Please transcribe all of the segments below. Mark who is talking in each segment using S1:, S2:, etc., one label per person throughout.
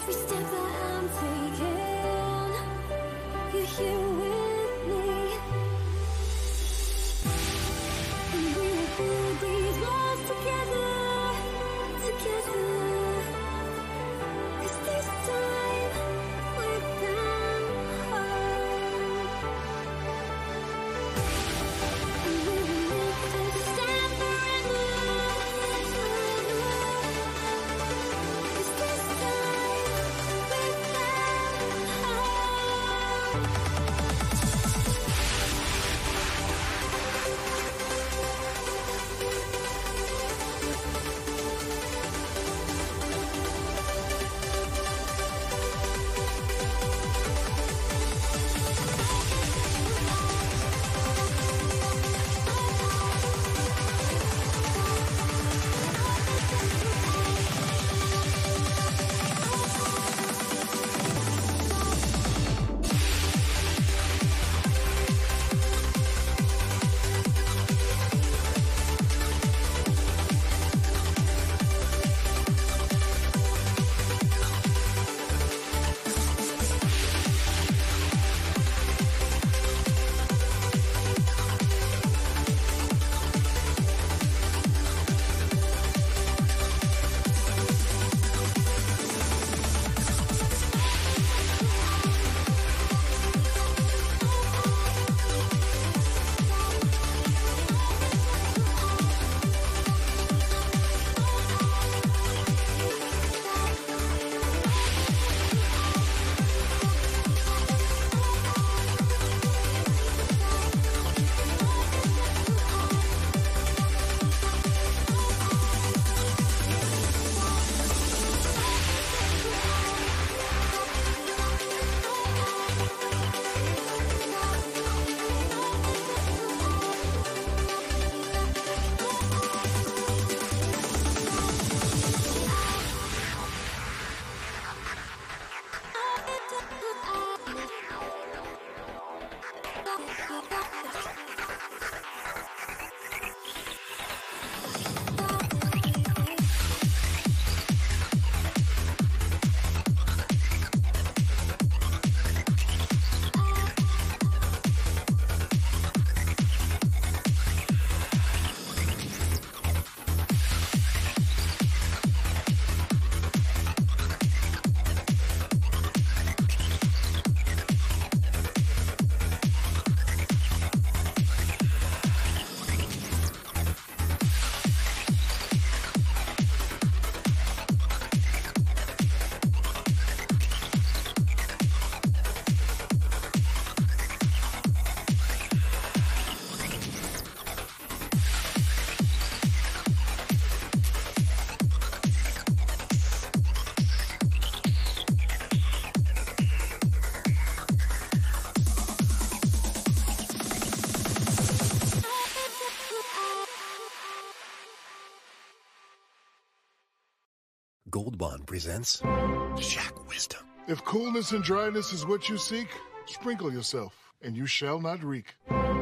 S1: Every step that I'm taking, you're here with me. And we will build these walls together, together. 'Cause this time we've been home. And we will make this stand forever, forever. 'Cause this time we've been home.
S2: Gold Bond presents Shack Wisdom.
S3: If coolness and dryness is what you seek, sprinkle yourself, and you shall not reek.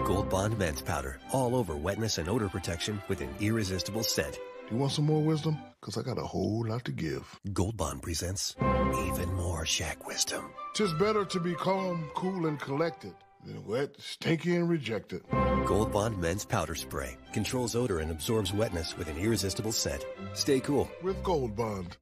S2: Gold Bond Men's Powder. All over wetness and odor protection with an irresistible scent.
S3: You want some more wisdom? Because I got a whole lot to give.
S2: Gold Bond presents even more Shack Wisdom.
S3: 'Tis better to be calm, cool, and collected than wet, stinky, and rejected.
S2: Gold Bond Men's Powder Spray. Controls odor and absorbs wetness with an irresistible scent. Stay cool.
S3: With Gold Bond.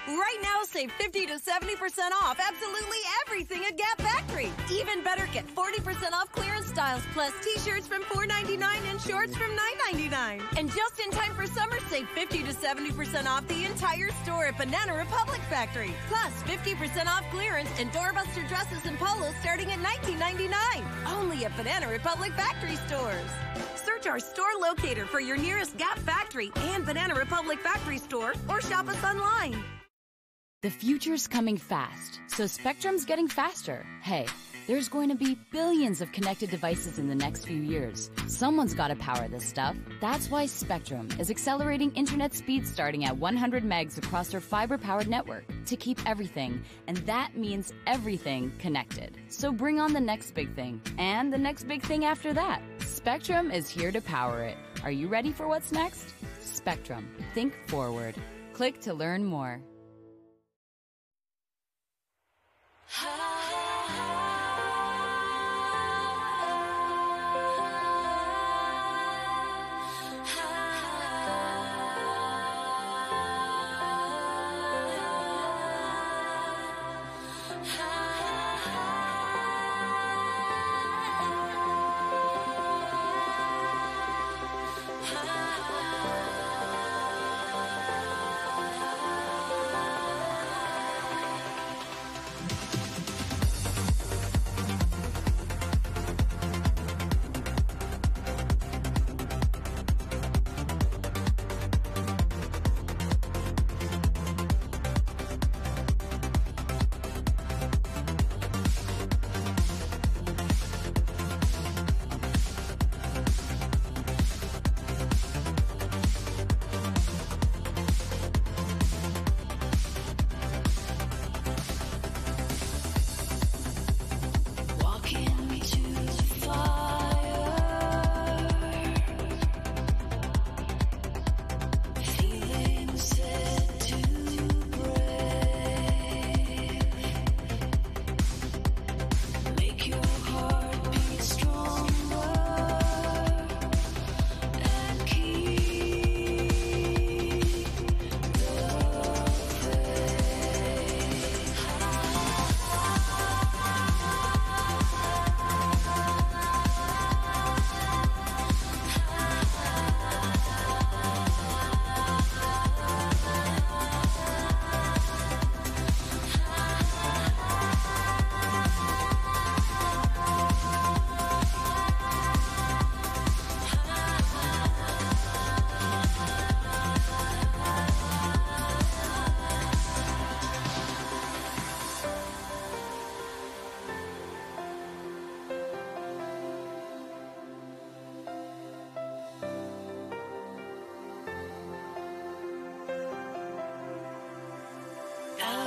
S4: Right now, save 50 to 70% off absolutely everything at Gap Factory. Even better, get 40% off clearance styles, plus t-shirts from $4.99 and shorts from $9.99. And just in time for summer, save 50 to 70% off the entire store at Banana Republic Factory. Plus, 50% off clearance and doorbuster dresses and polos starting at $19.99. Only at Banana Republic Factory stores. Search our store locator for your nearest Gap Factory and Banana Republic Factory store, or shop us online.
S5: The future's coming fast, so Spectrum's getting faster. Hey, there's going to be billions of connected devices in the next few years. Someone's got to power this stuff. That's why Spectrum is accelerating internet speeds starting at 100 megs across their fiber-powered network to keep everything, and that means everything, connected. So bring on the next big thing, and the next big thing after that. Spectrum is here to power it. Are you ready for what's next? Spectrum. Think forward. Click to learn more.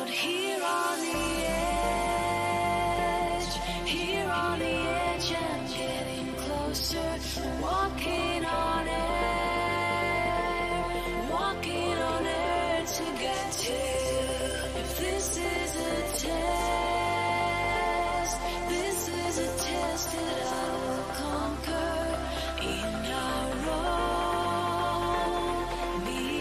S1: Out here on the edge, I'm getting closer, walking on air to get to you. If this is a test, this is a test that I will conquer in our own miracle.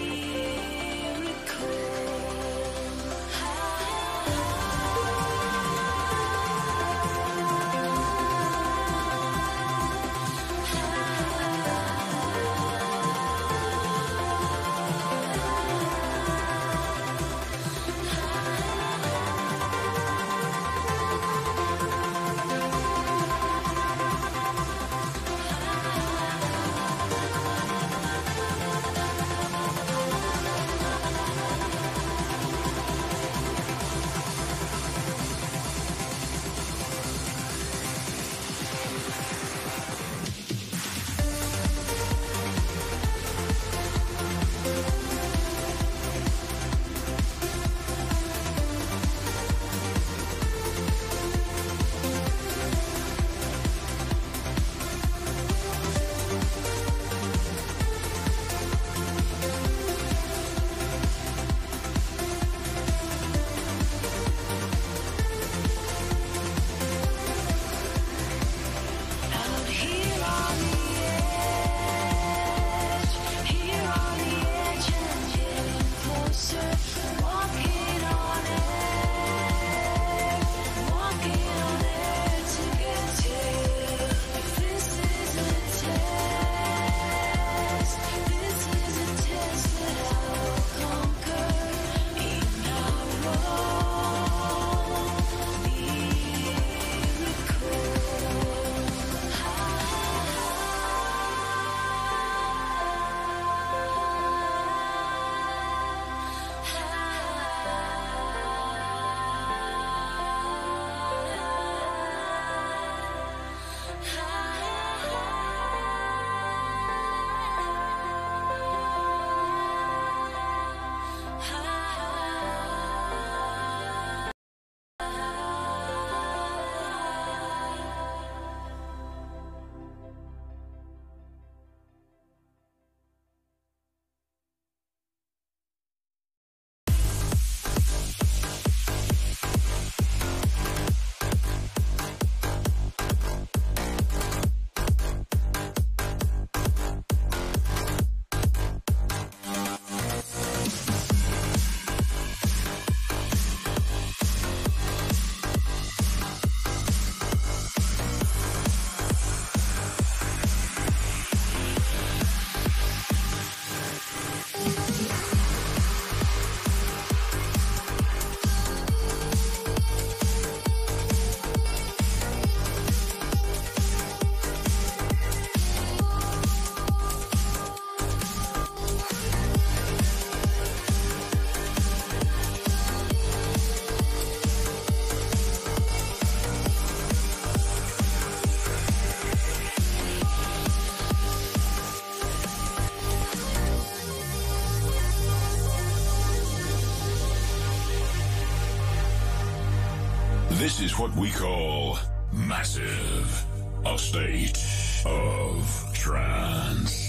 S6: This is what we call massive, a state of trance.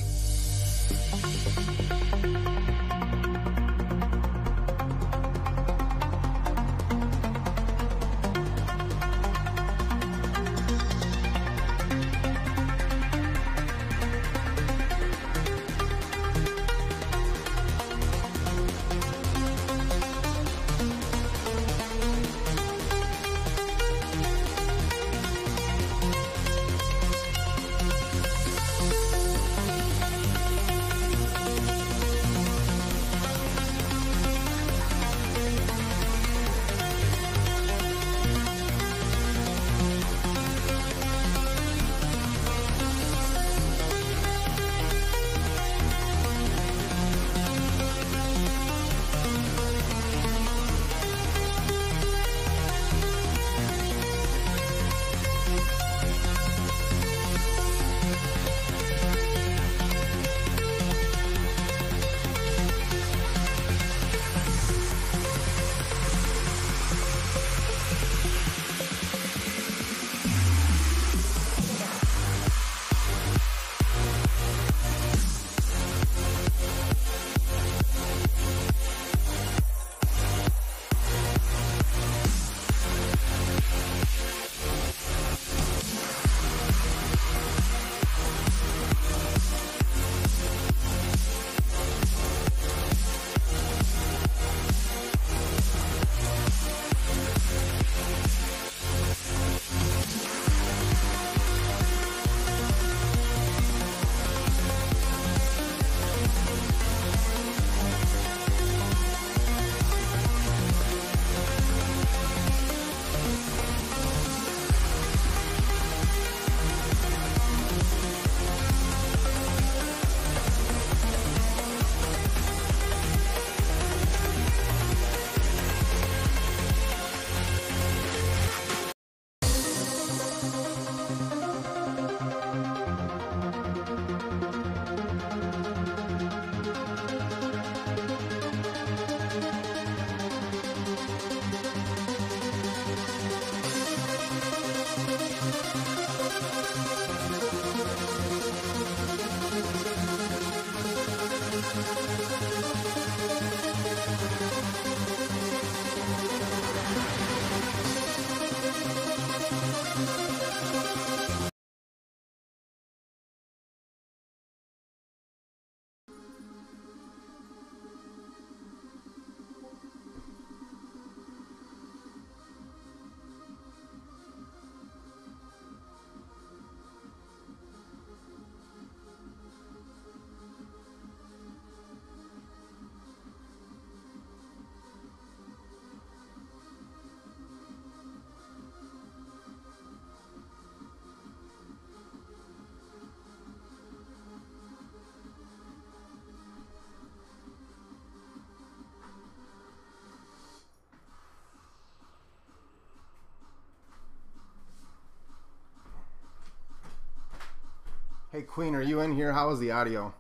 S7: Hey, Queen, are you in here? How is the audio?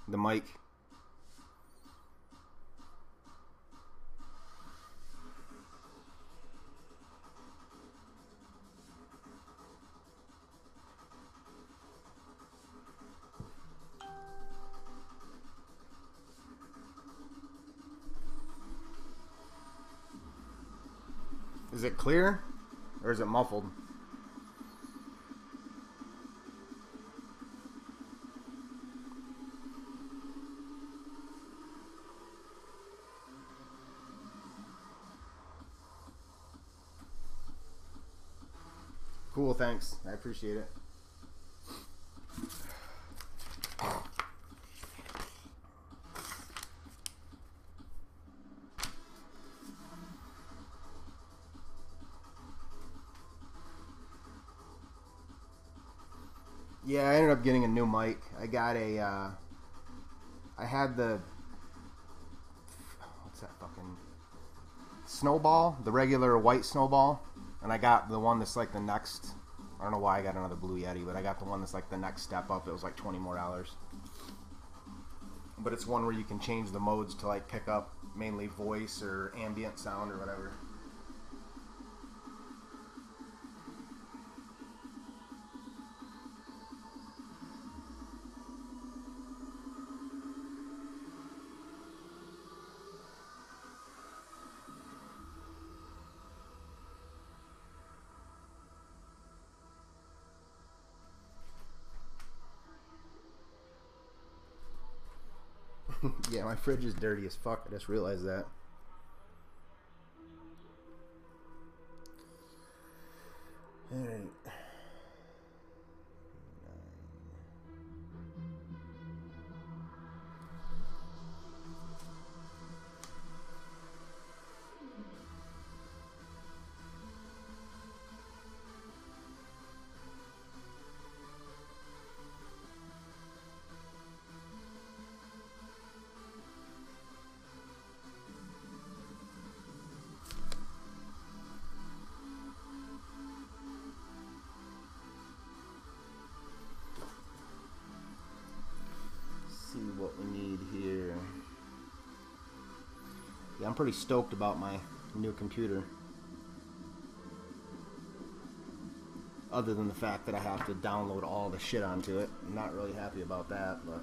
S7: The mic? Is it clear? Or is it muffled? Cool, thanks. I appreciate it. Yeah, I ended up getting a new mic. I got a, I had the, what's that fucking, Snowball, the regular white Snowball, and I got the one that's like the next, I don't know why I got another Blue Yeti, but I got the one that's like the next step up. It was like $20 more. But it's one where you can change the modes to like pick up mainly voice or ambient sound or whatever. Yeah, my fridge is dirty as fuck. I just realized that. Alright. See what we need here. Yeah, I'm pretty stoked about my new computer. Other than the fact that I have to download all the shit onto it. I'm not really happy about that, but...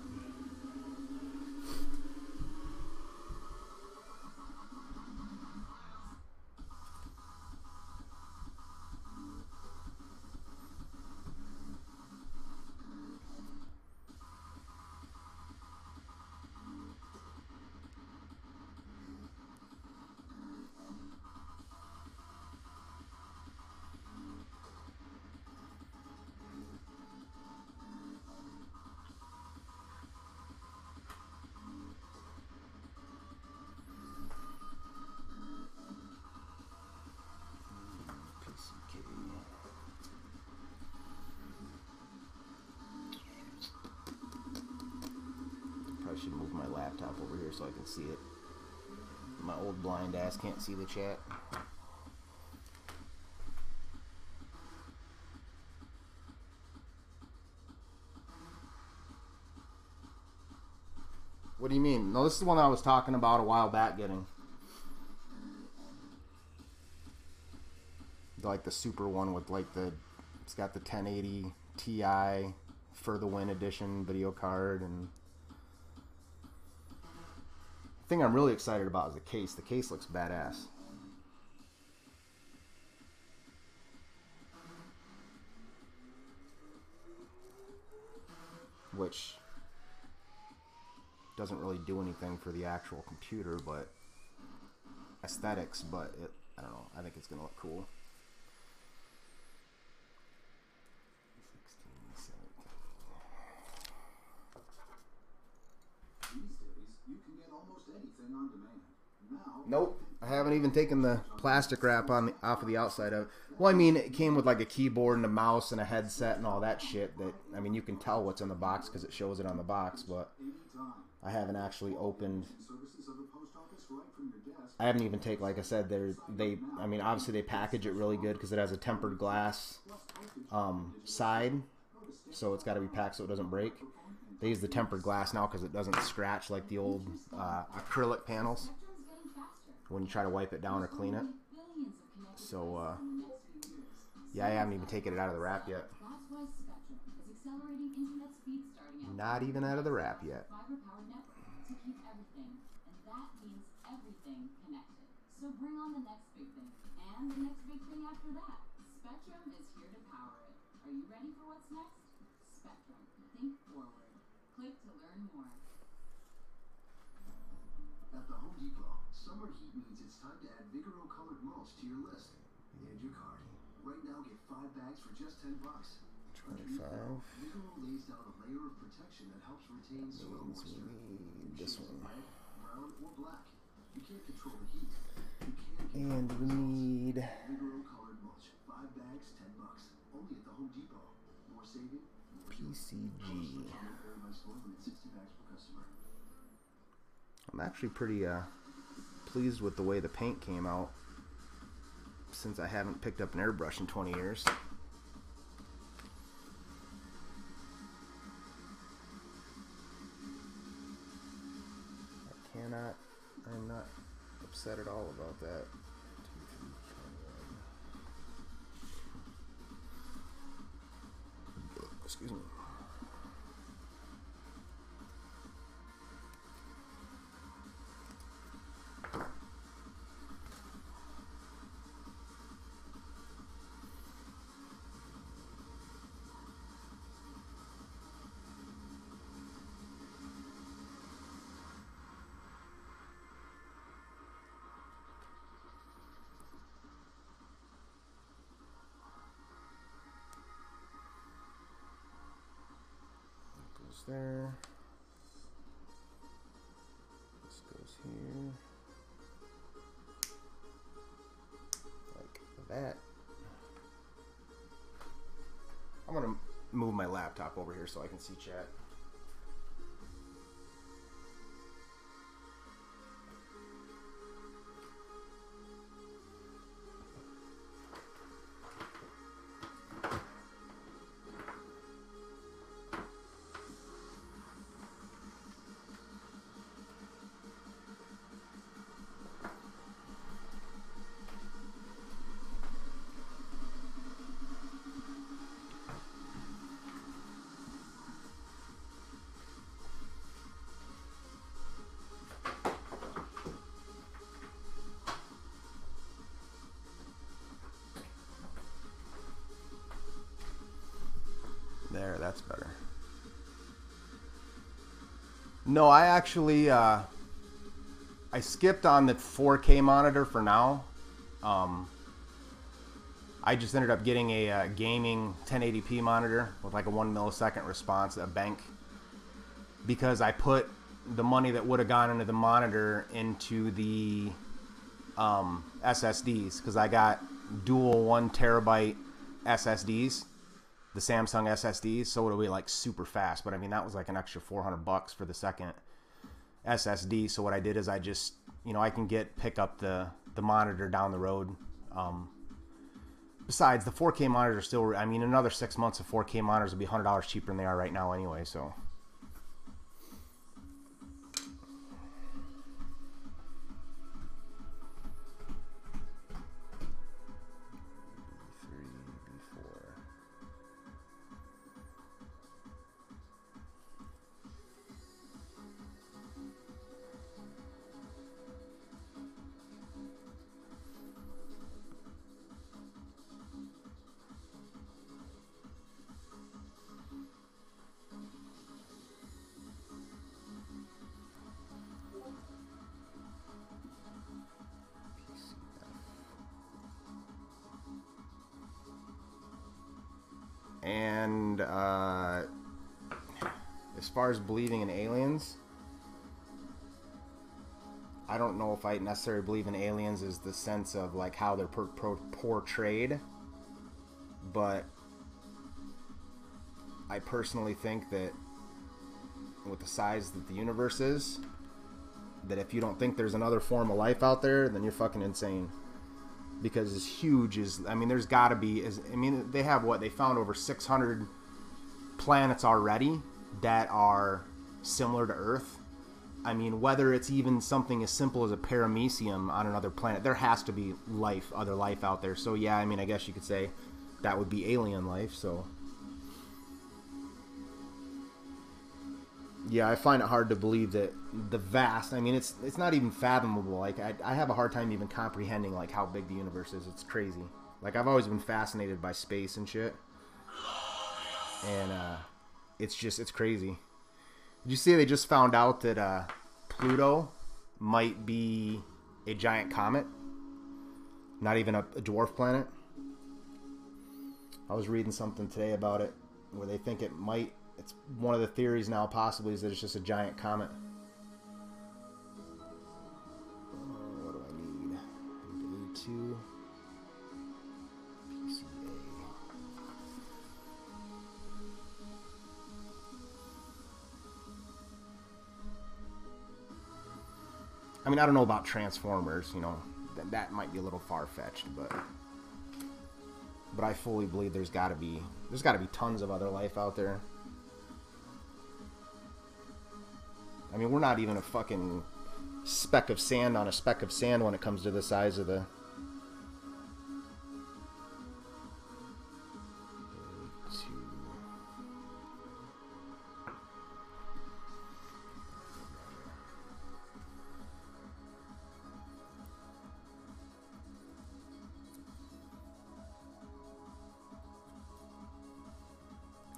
S7: I should move my laptop over here so I can see it. My old blind ass can't see the chat. What do you mean? No, this is the one I was talking about a while back getting. Like the super one with like the, it's got the 1080 Ti for the Win edition video card, and the thing I'm really excited about is the case. The case looks badass. Which doesn't really do anything for the actual computer, but aesthetics, but it, I don't know, I think it's gonna look cool. 16, 17.
S8: These days, you can get almost anything on demand. Now,
S7: Nope, I haven't even taken the plastic wrap on the, off of the outside of it. Well, I mean, it came with like a keyboard and a mouse and a headset and all that shit. That, I mean, you can tell what's in the box because it shows it on the box, but I haven't actually opened. I haven't even taken, like I said, I mean, obviously they package it really good because it has a tempered glass side so it's got to be packed so it doesn't break. They use the tempered glass now because it doesn't scratch like the old acrylic panels when you try to wipe it down or clean it. So, yeah, I haven't even taken it out of the wrap yet. Not even out of the wrap yet.
S5: So bring on the next big thing, and the next big thing after that. Spectrum is here to power it. Are you ready for what's next? Spectrum. Think forward. Click to learn more.
S8: At the Home Depot, summer heat means it's time to add Vigoro colored mulch to your list and your cart. Right now, get 5 bags for just $10.
S7: 25.
S8: Vigoro lays down a layer of protection that helps retain soil moisture.
S7: This one.
S8: Red, brown, or black. You can't control the heat.
S7: And we need
S8: Vigoro colored mulch. 5 bags, $10. Only at the Home Depot. More saving, more
S7: PCG.
S8: 60 bags per customer.
S7: I'm actually pretty pleased with the way the paint came out, since I haven't picked up an airbrush in 20 years. I'm not upset at all about that. 2, 3, 21. Excuse me. There. This goes here. Like that. I'm gonna move my laptop over here so I can see chat. There, that's better. No, I actually I skipped on the 4K monitor for now. I just ended up getting a gaming 1080p monitor with like a 1 millisecond response, a bank, because I put the money that would have gone into the monitor into the SSDs, because I got dual 1 terabyte SSDs, the Samsung SSDs, so it'll be like super fast. But I mean, that was like an extra $400 for the second SSD. So what I did is I just, you know, I can pick up the monitor down the road. Besides, the 4K monitors still, I mean, another 6 months of 4K monitors will be $100 cheaper than they are right now anyway, so. And as far as believing in aliens, I don't know if I necessarily believe in aliens is the sense of like how they're portrayed, but I personally think that with the size that the universe is, that if you don't think there's another form of life out there, then you're fucking insane. Because as huge as, I mean, there's got to be, I mean, they have what? They found over 600 planets already that are similar to Earth. I mean, whether it's even something as simple as a paramecium on another planet, there has to be life, other life out there. So yeah, I mean, I guess you could say that would be alien life. So yeah, I find it hard to believe that the vast, I mean, it's not even fathomable. Like, I have a hard time even comprehending, like, how big the universe is. It's crazy. Like, I've always been fascinated by space and shit. And, it's crazy. Did you see they just found out that, Pluto might be a giant comet? Not even a dwarf planet? I was reading something today about it, where they think it might... It's one of the theories now, possibly, is that it's just a giant comet. What do I need? A2. PCA. I mean, I don't know about Transformers, you know. That might be a little far-fetched, but I fully believe there's got to be tons of other life out there. I mean, we're not even a fucking speck of sand on a speck of sand when it comes to the size of the...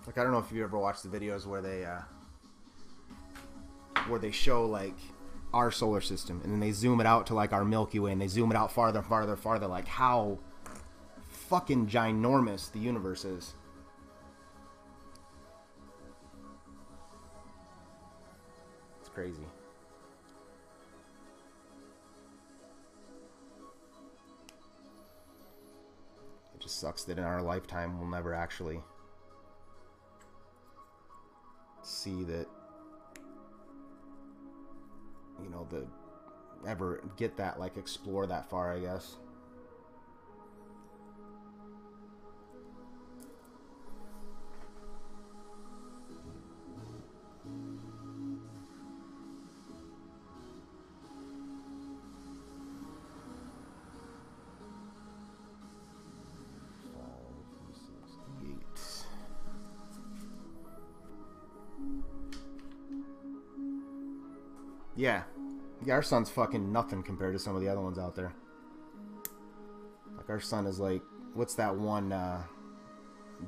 S7: Like, I don't know if you ever watched the videos where they show, like, our solar system, and then they zoom it out to, like, our Milky Way, and they zoom it out farther and farther and farther, like, how fucking ginormous the universe is. It's crazy. It just sucks that in our lifetime we'll never actually see that, you know, ever get that, like, explore that far, I guess. Yeah, our sun's fucking nothing compared to some of the other ones out there. Like, our sun is like, what's that one,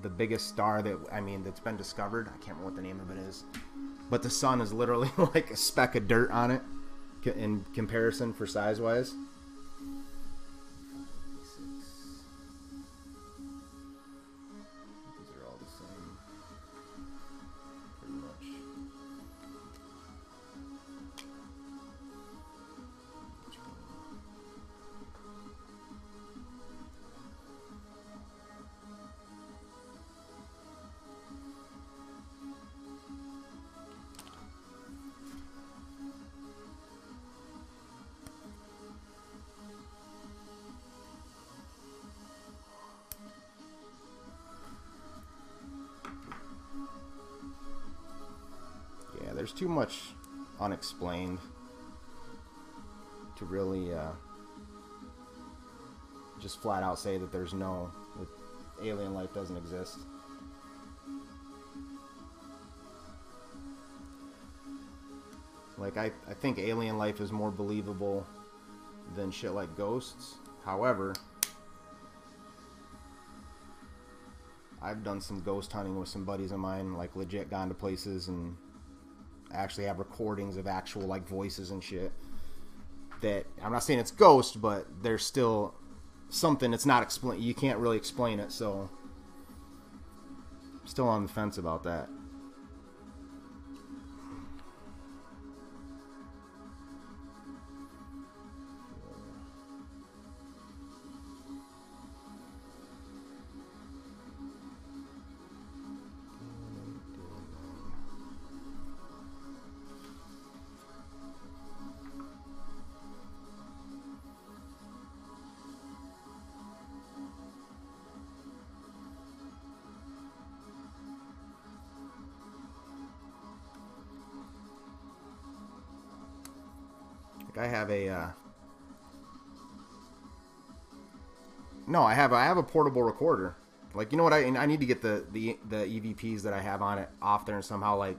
S7: the biggest star that's been discovered? I can't remember what the name of it is. But the sun is literally like a speck of dirt on it in comparison for size-wise. These are all the same, pretty much. There's too much unexplained to really just flat out say that that alien life doesn't exist. Like, I think alien life is more believable than shit like ghosts. However, I've done some ghost hunting with some buddies of mine, like, legit gone to places and actually have recordings of actual, like, voices and shit. That, I'm not saying it's ghost, but there's still something that's not explained. You can't really explain it, so I'm still on the fence about that. Like I have a no, I have a portable recorder. Like, you know what, I need to get the EVPs that I have on it off there and somehow, like,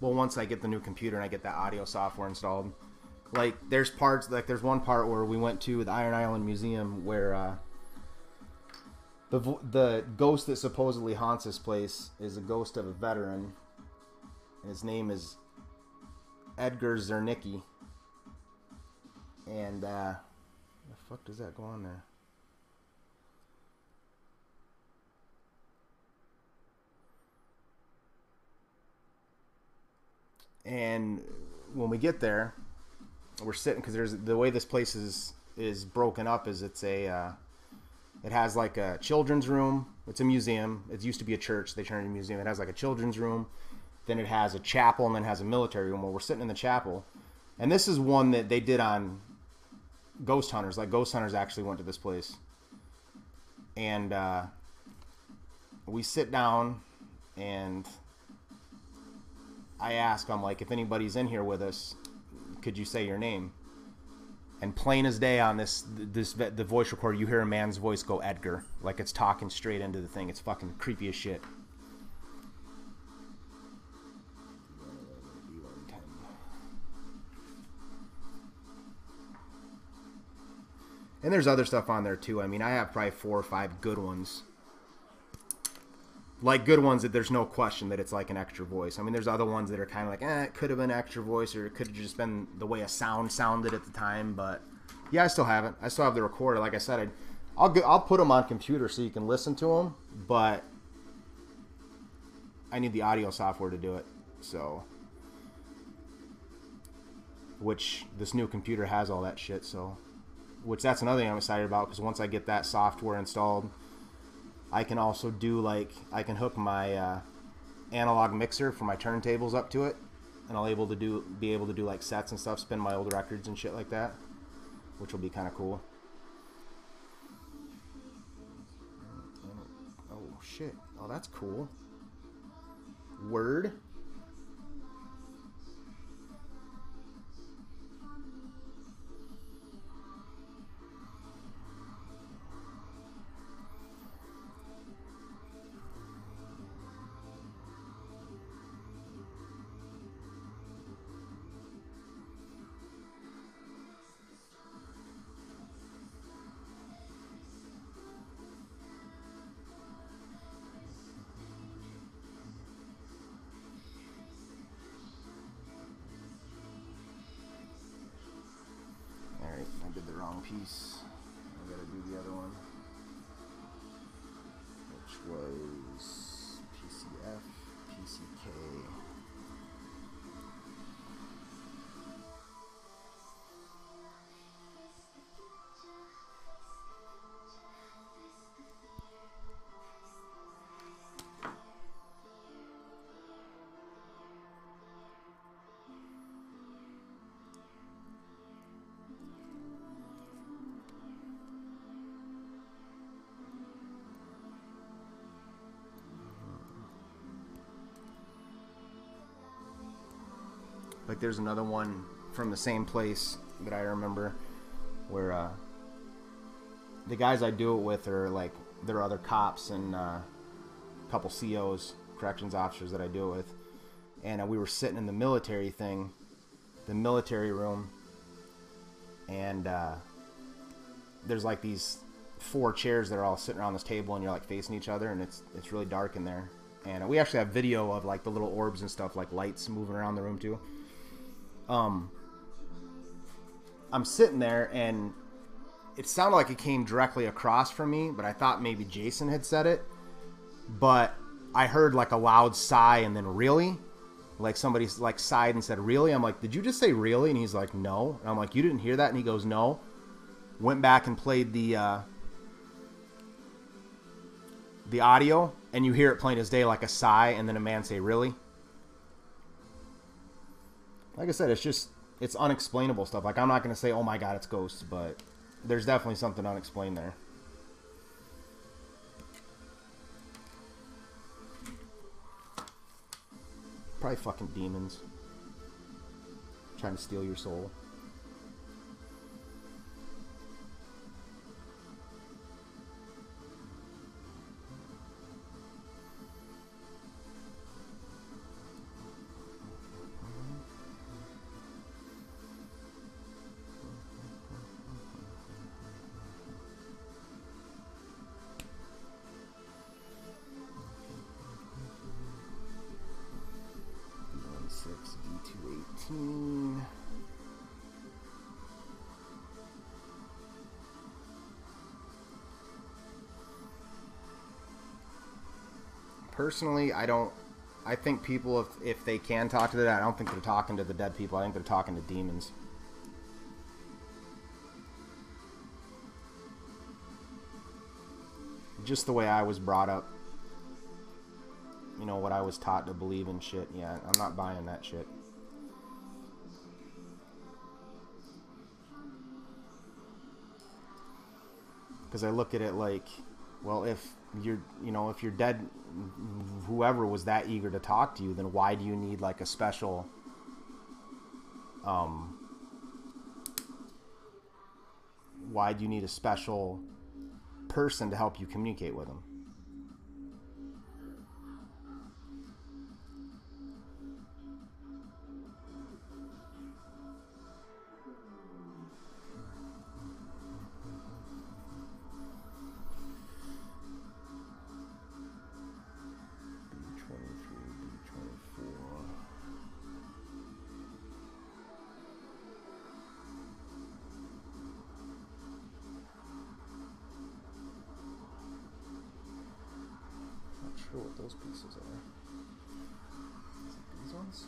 S7: well, once I get the new computer and I get that audio software installed, like, there's parts, like, there's one part where we went to the Iron Island Museum where the ghost that supposedly haunts this place is a ghost of a veteran. His name is Edgar Zernicki. And the fuck does that go on there? And when we get there, we're sitting, because there's the way this place is broken up is it's a it has like a children's room. It's a museum. It used to be a church. They turned it into a museum. It has like a children's room. Then it has a chapel, and then it has a military room. Where we're sitting in the chapel, and this is one that they did on Ghost Hunters. Like, Ghost Hunters actually went to this place, and we sit down, and I ask, I'm like, if anybody's in here with us, could you say your name? And plain as day on the voice recorder, you hear a man's voice go, Edgar. Like, it's talking straight into the thing. It's fucking creepy as shit. And there's other stuff on there too. I mean, I have probably 4 or 5 good ones. Like, good ones that there's no question that it's like an extra voice. I mean, there's other ones that are kind of like, it could have been extra voice, or it could have just been the way a sound sounded at the time. But yeah, I still have it. I still have the recorder. Like I said, I'll put them on computer so you can listen to them. But I need the audio software to do it. So, which this new computer has all that shit. So, which that's another thing I'm excited about, because once I get that software installed, I can also do, like, I can hook my analog mixer for my turntables up to it, and I'll be able to do like sets and stuff, spin my old records and shit like that, which will be kind of cool. Oh shit! Oh, that's cool. Word. I did the wrong piece. I gotta do the other one, which was PCF, PCK. Like, there's another one from the same place that I remember where the guys I do it with are like, there are other cops and a couple COs, corrections officers that I do it with, and we were sitting in the military thing, the military room, and there's like these 4 chairs that are all sitting around this table, and you're like facing each other, and it's really dark in there. And we actually have video of like the little orbs and stuff, like lights moving around the room too. I'm sitting there, and it sounded like it came directly across from me, but I thought maybe Jason had said it. But I heard like a loud sigh, and then really, like somebody like sighed and said really. I'm like, did you just say really? And he's like, no. And I'm like, you didn't hear that? And he goes, no. Went back and played the audio, and you hear it plain as day, like a sigh, and then a man say really. Like I said, it's unexplainable stuff. Like, I'm not going to say, oh my god, it's ghosts, but there's definitely something unexplained there. Probably fucking demons trying to steal your soul. Personally, I don't. I think people, if they can talk to the dead, I don't think they're talking to the dead people. I think they're talking to demons. Just the way I was brought up. You know, what I was taught to believe in shit. Yeah, I'm not buying that shit. Because I look at it like, well, if you're, you know, if you're dead, whoever was that eager to talk to you, then why do you need like a special, why do you need a special person to help you communicate with them? Sure what those pieces are. Is it these ones?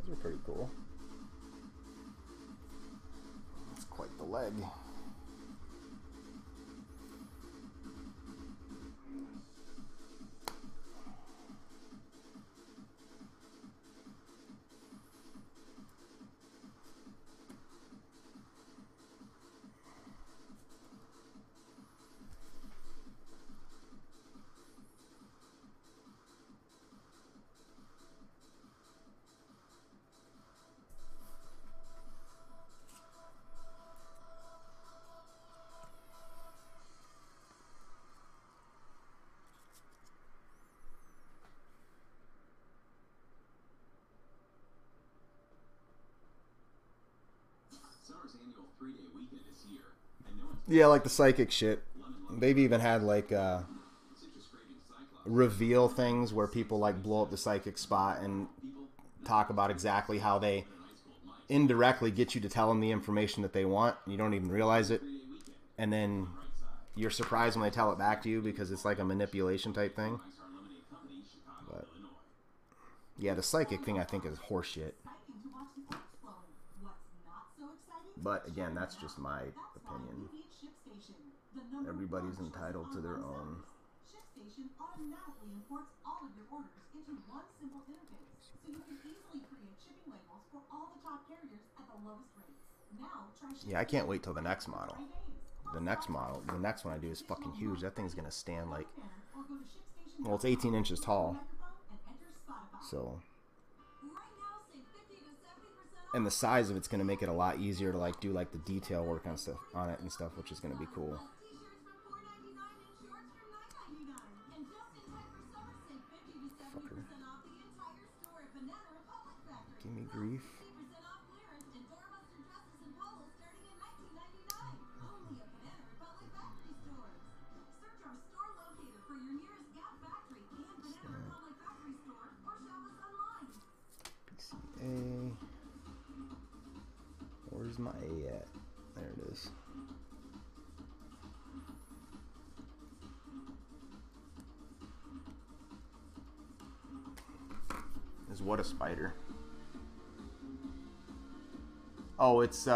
S7: Those are pretty cool. It's quite the leg. Yeah, like the psychic shit. They've even had like reveal things where people like blow up the psychic spot and talk about exactly how they indirectly get you to tell them the information that they want. You don't even realize it. And then you're surprised when they tell it back to you because it's like a manipulation type thing. But yeah, the psychic thing I think is horseshit. But again, that's just my opinion. Everybody's entitled to their own.
S9: ShipStation automatically imports all of your orders into one simple interface, so you can easily create shipping labels for all the top carriers at the lowest rates. Now, try
S7: Yeah, I can't wait till the next model. The next model, the next one I do is fucking huge. That thing's gonna stand like, well, it's 18 inches tall. So, and the size of it's gonna make it a lot easier to like do like the detail work on stuff on it and stuff, which is gonna be cool. Fucker. Give me grief. PCA. Where's my A at? There it is. Is what a spider. Oh, it's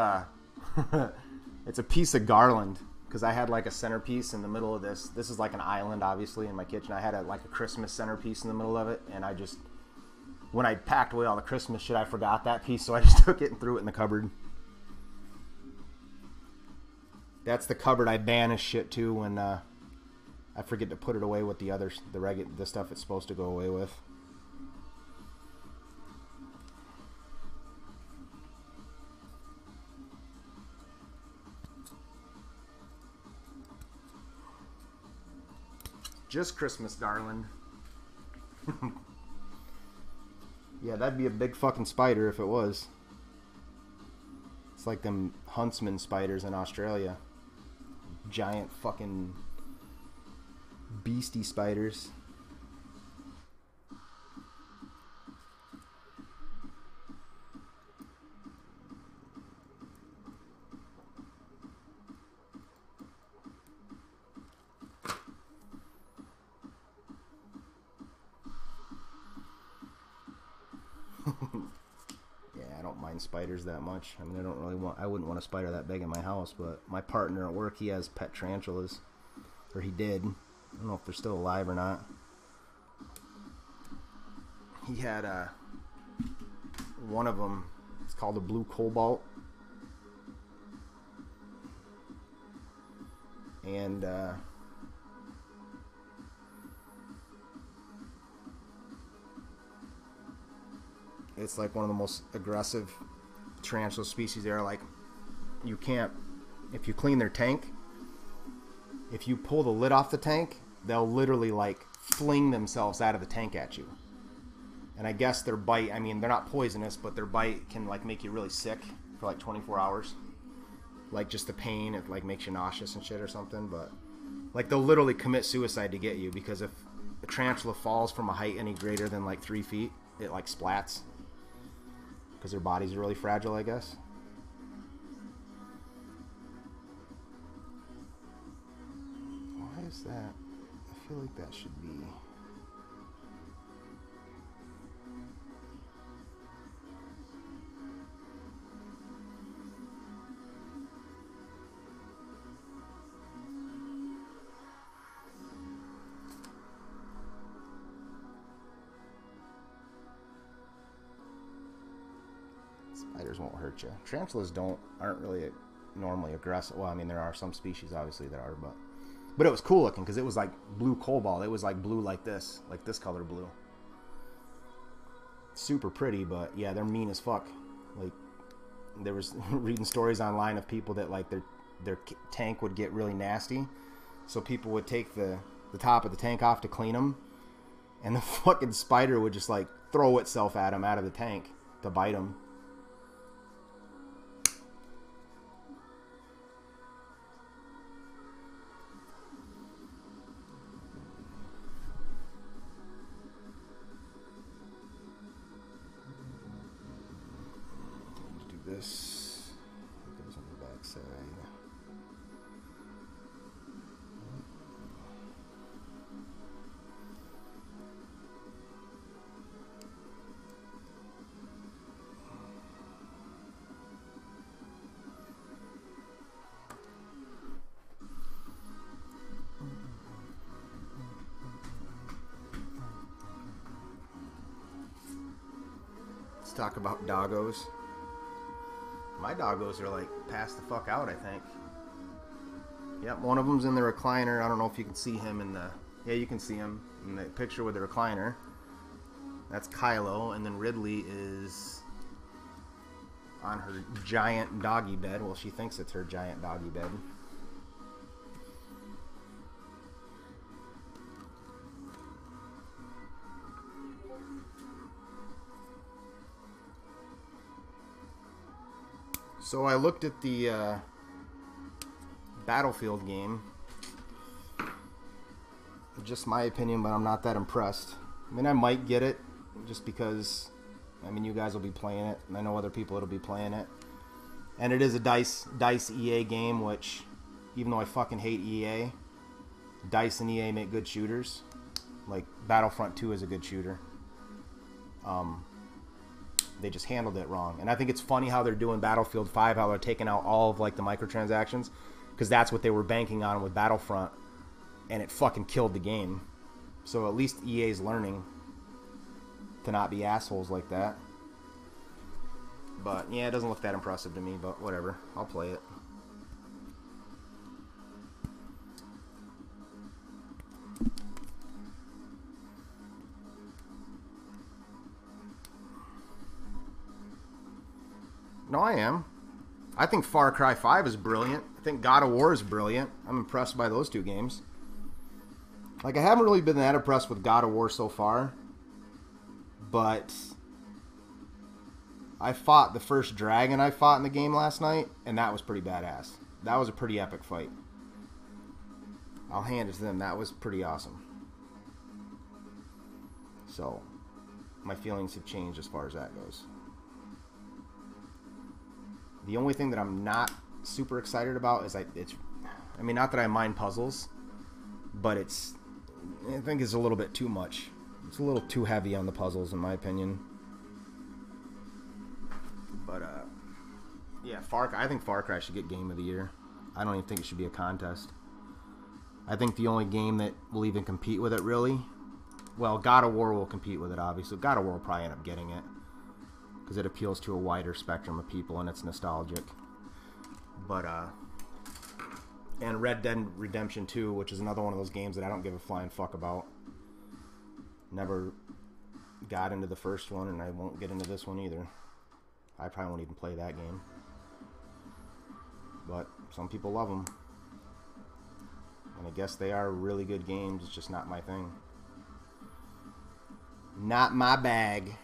S7: it's a piece of garland because I had like a centerpiece in the middle of this. This is like an island, obviously, in my kitchen. I had like a Christmas centerpiece in the middle of it, and I just, when I packed away all the Christmas shit, I forgot that piece, so I just took it and threw it in the cupboard. That's the cupboard I banish shit to when I forget to put it away with the stuff it's supposed to go away with. Just Christmas, darling. Yeah, that'd be a big fucking spider if it was. It's like them huntsman spiders in Australia. Giant fucking beastie spiders. Yeah, I don't mind spiders that much. I mean, I wouldn't want a spider that big in my house, but my partner at work, he has pet tarantulas. Or he did. I don't know if they're still alive or not. He had one of them. It's called a blue cobalt. And it's like one of the most aggressive tarantula species there. Like, you can't, if you clean their tank, if you pull the lid off the tank, they'll literally like fling themselves out of the tank at you. And I guess their bite, I mean, they're not poisonous, but their bite can like make you really sick for like 24 hours. Like, just the pain, it like makes you nauseous and shit or something. But like, they'll literally commit suicide to get you, because if a tarantula falls from a height any greater than like 3 feet, it like splats. Because their bodies are really fragile, I guess. Why is that? I feel like that should be... Spiders won't hurt you. Tarantulas aren't really normally aggressive. Well, I mean, there are some species obviously that are, but it was cool looking because it was like blue cobalt. It was like blue like this color blue. Super pretty, but yeah, they're mean as fuck. Like, there was reading stories online of people that like their tank would get really nasty, so people would take the top of the tank off to clean them, and the fucking spider would just like throw itself at them out of the tank to bite them. This goes on the back side. Let's talk about doggos. My doggos are like passed the fuck out, I think. Yep, one of them's in the recliner. I don't know if you can see him in the... Yeah, you can see him in the picture with the recliner. That's Kylo. And then Ridley is on her giant doggy bed. Well, she thinks it's her giant doggy bed. So I looked at the Battlefield game. Just my opinion, but I'm not that impressed. I mean, I might get it just because, I mean, you guys will be playing it, and I know other people that'll be playing it. And it is a DICE EA game, which, even though I fucking hate EA, DICE and EA make good shooters. Like, Battlefront 2 is a good shooter. They just handled it wrong. And I think it's funny how they're doing Battlefield 5, how they're taking out all of like the microtransactions. because that's what they were banking on with Battlefront, and it fucking killed the game. So at least EA's learning to not be assholes like that. But yeah, it doesn't look that impressive to me, but whatever. I'll play it. No, I am. I think Far Cry 5 is brilliant. I think God of War is brilliant. I'm impressed by those two games. Like, I haven't really been that impressed with God of War so far. But I fought the first dragon I fought in the game last night, and that was pretty badass. That was a pretty epic fight. I'll hand it to them. That was pretty awesome. So, my feelings have changed as far as that goes. The only thing that I'm not super excited about is I mean, not that I mind puzzles, but I think it's a little bit too much. It's a little too heavy on the puzzles, in my opinion. But, yeah, I think Far Cry should get Game of the Year. I don't even think it should be a contest. I think the only game that will even compete with it, really, well, God of War will compete with it, obviously. God of War will probably end up getting it, because it appeals to a wider spectrum of people and it's nostalgic. But, and Red Dead Redemption 2, which is another one of those games that I don't give a flying fuck about. Never got into the first one, and I won't get into this one either. I probably won't even play that game. But some people love them. And I guess they are really good games, it's just not my thing. Not my bag.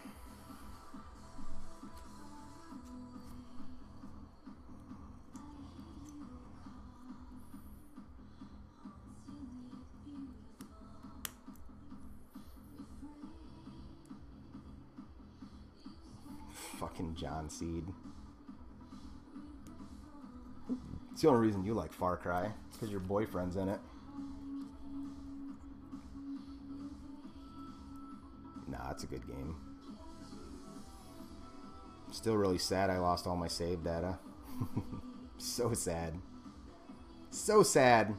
S7: Fucking John Seed. It's the only reason you like Far Cry. It's because your boyfriend's in it. Nah, it's a good game. Still really sad I lost all my save data. So sad. So sad.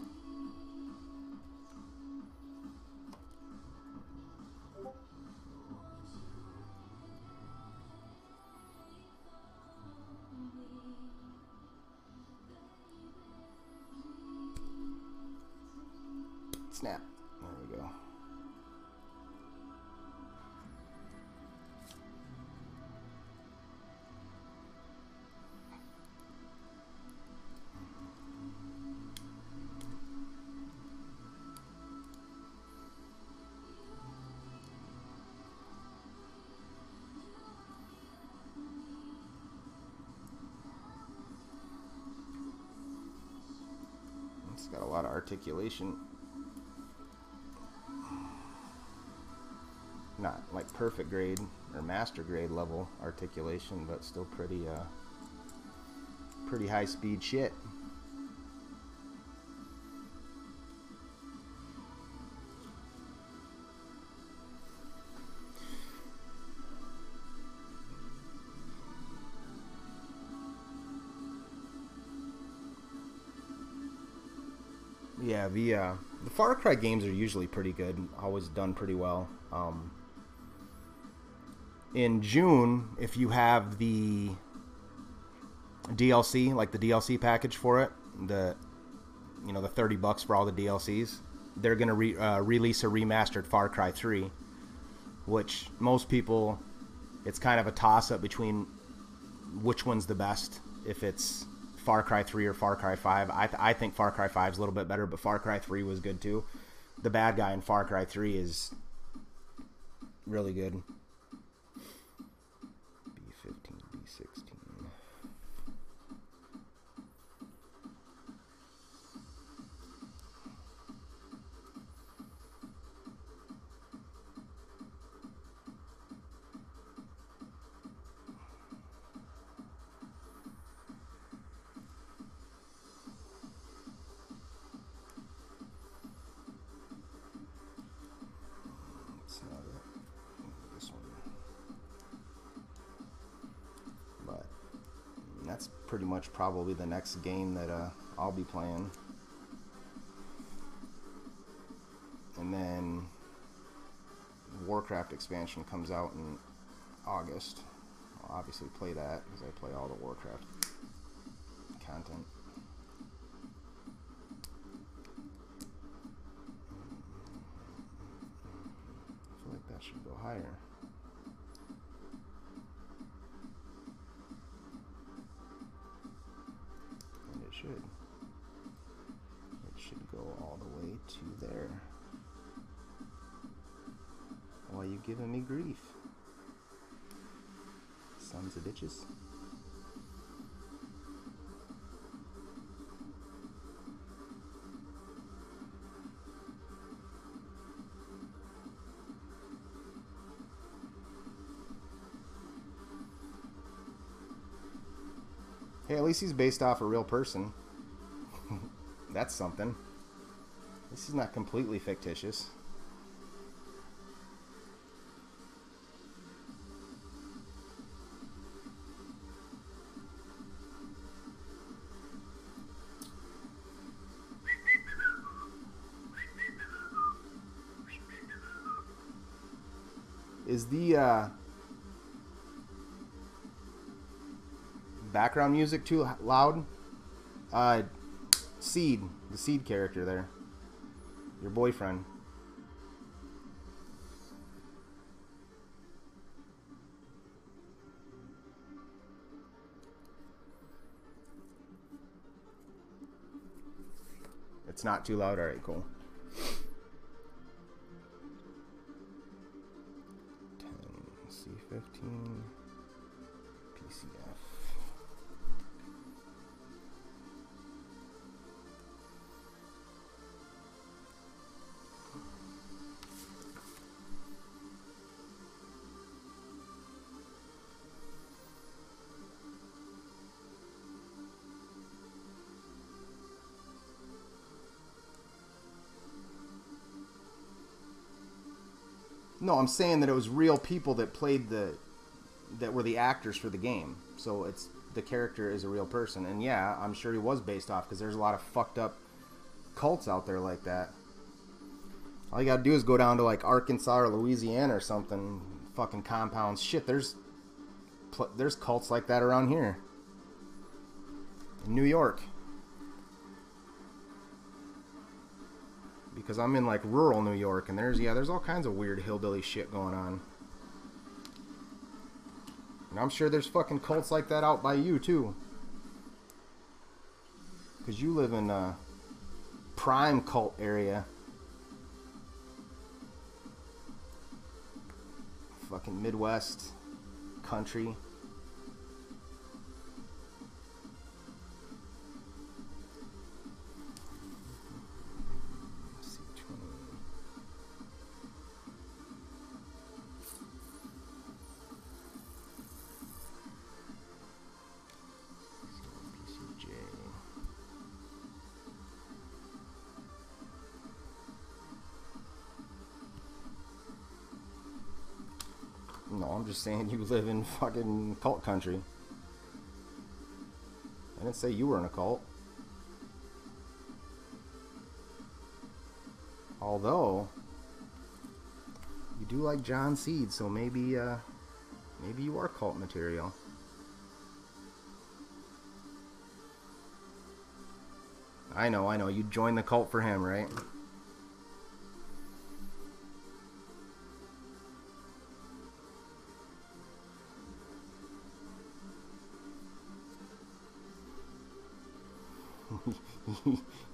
S7: Snap. There we go. It's got a lot of articulation. Not like perfect grade or master grade level articulation, but still pretty high speed shit. Yeah, the Far Cry games are usually pretty good, always done pretty well. In June, if you have the DLC, like the DLC package for it, the $30 for all the DLCs, they're gonna release a remastered Far Cry 3, which most people, it's kind of a toss-up between which one's the best, if it's Far Cry 3 or Far Cry 5. I think Far Cry 5 is a little bit better, but Far Cry 3 was good too. The bad guy in Far Cry 3 is really good. B15, B16. That's not it. This one. that's pretty much probably the next game that I'll be playing. And then Warcraft expansion comes out in August. I'll obviously play that because I play all the Warcraft content. I feel like that should go higher. And it should. It should go all the way to there. Why are you giving me grief? Sons of bitches. Hey, at least he's based off a real person. That's something. This is not completely fictitious. Is the background music too loud? Seed, the Seed character there. Your boyfriend. It's not too loud? Alright, cool. 10, C15, PCF. No, I'm saying that it was real people that played that were the actors for the game. So it's the character is a real person, and yeah, I'm sure he was based off because there's a lot of fucked up cults out there like that. All you gotta do is go down to like Arkansas or Louisiana or something, fucking compounds. Shit, there's cults like that around here in New York. Because I'm in like rural New York, and there's all kinds of weird hillbilly shit going on. And I'm sure there's fucking cults like that out by you too. Because you live in a prime cult area. Fucking Midwest country. No, I'm just saying you live in fucking cult country. I didn't say you were in a cult. Although, you do like John Seed, so maybe you are cult material. I know. You joined the cult for him, right?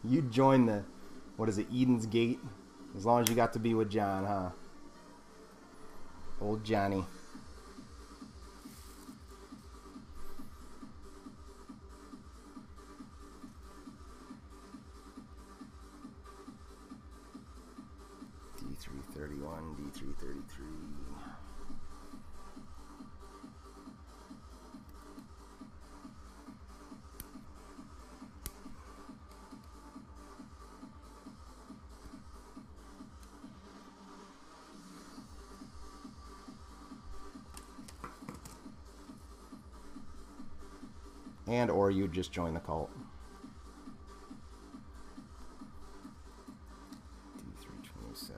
S7: You joined the, what is it, Eden's Gate? As long as you got to be with John, huh? Old Johnny. D331, D333. and or you just join the cult. D327.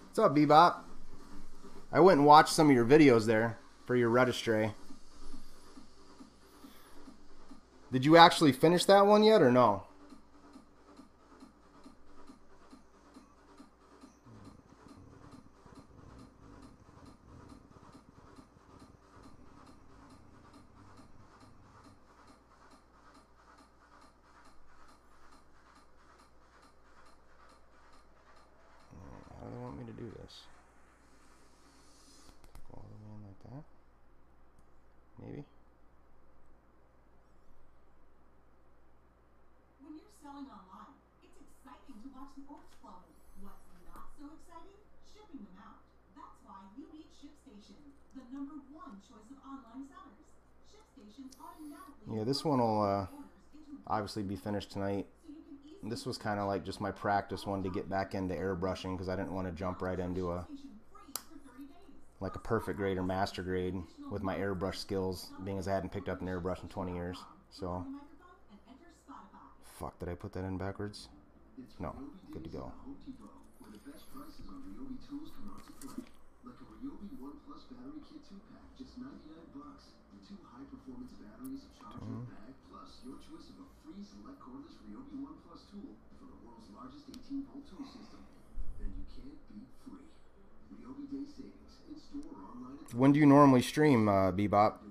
S7: What's up, Bebop? I went and watched some of your videos there for your registry. Did you actually finish that one yet or no? How do they want me to do this? Go all the way in like that? Maybe?
S9: When you're selling online, it's exciting to watch the orders flowing. What's not so exciting? Shipping them out. That's why you need ShipStation, the #1 choice of online sellers. ShipStation automatically...
S7: Yeah, this one will obviously be finished tonight. This was kind of like just my practice one to get back into airbrushing because I didn't want to jump right into a perfect grade or master grade with my airbrush skills, being as I hadn't picked up an airbrush in 20 years. So, fuck, did I put that in backwards? No, good to go.
S8: Like a Ryobi One Plus battery kit 2-pack, just $99. The 2 high-performance batteries, a charger bag, plus your choice of a free select cordless Ryobi One Plus tool for the world's largest 18-volt tool system. And you can't beat free. Ryobi Day Savings, in store or online.
S7: When do you normally stream, Bebop?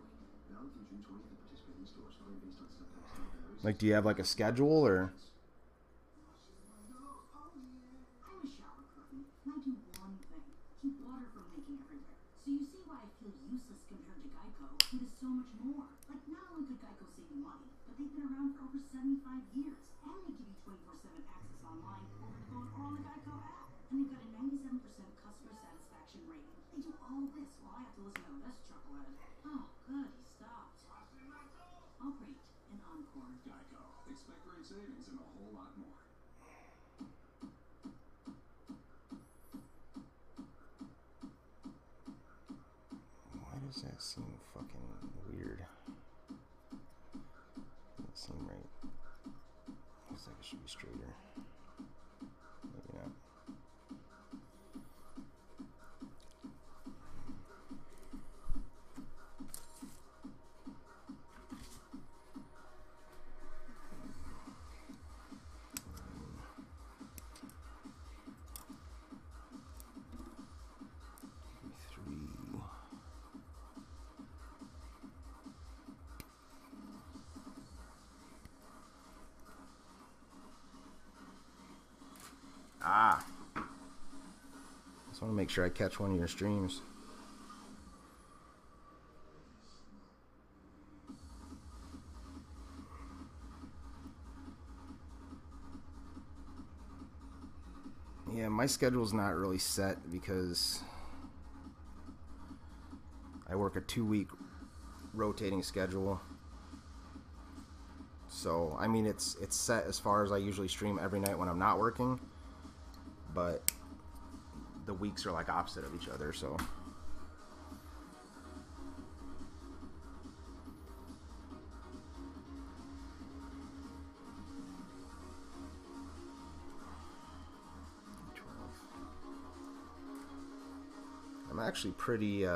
S7: Like, do you have like a schedule or?
S9: It is so much more. Like, not only could Geico save you money, but they've been around for over 75 years. And they give you 24/7 access online, over the phone, or on the Geico app. And they've got a 97% customer satisfaction rating. They do all this while I have to listen to this chucklehead. Oh, good, he stopped. Oh, great, an encore.
S6: Geico. Expect great savings and a whole lot more.
S7: Why does that seem fucking weird? Doesn't seem right. Looks like it should be straighter. Maybe not. Ah. Just want to make sure I catch one of your streams. Yeah, my schedule's not really set because I work a 2-week rotating schedule. So, I mean, it's set as far as I usually stream every night when I'm not working. But the weeks are like opposite of each other, so. I'm actually pretty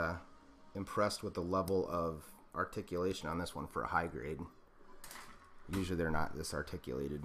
S7: impressed with the level of articulation on this one for a high grade. Usually they're not this articulated.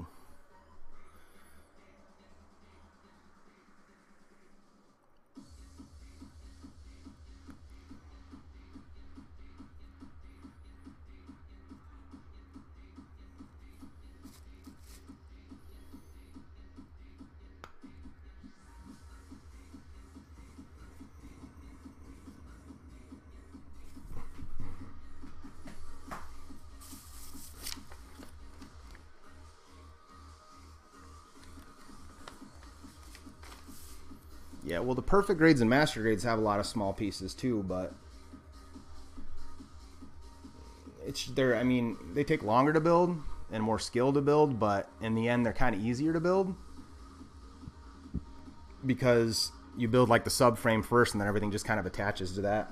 S7: Yeah, well, the perfect grades and master grades have a lot of small pieces too, but I mean, they take longer to build and more skill to build, but in the end, they're kind of easier to build. because you build like the subframe first, and then everything just kind of attaches to that.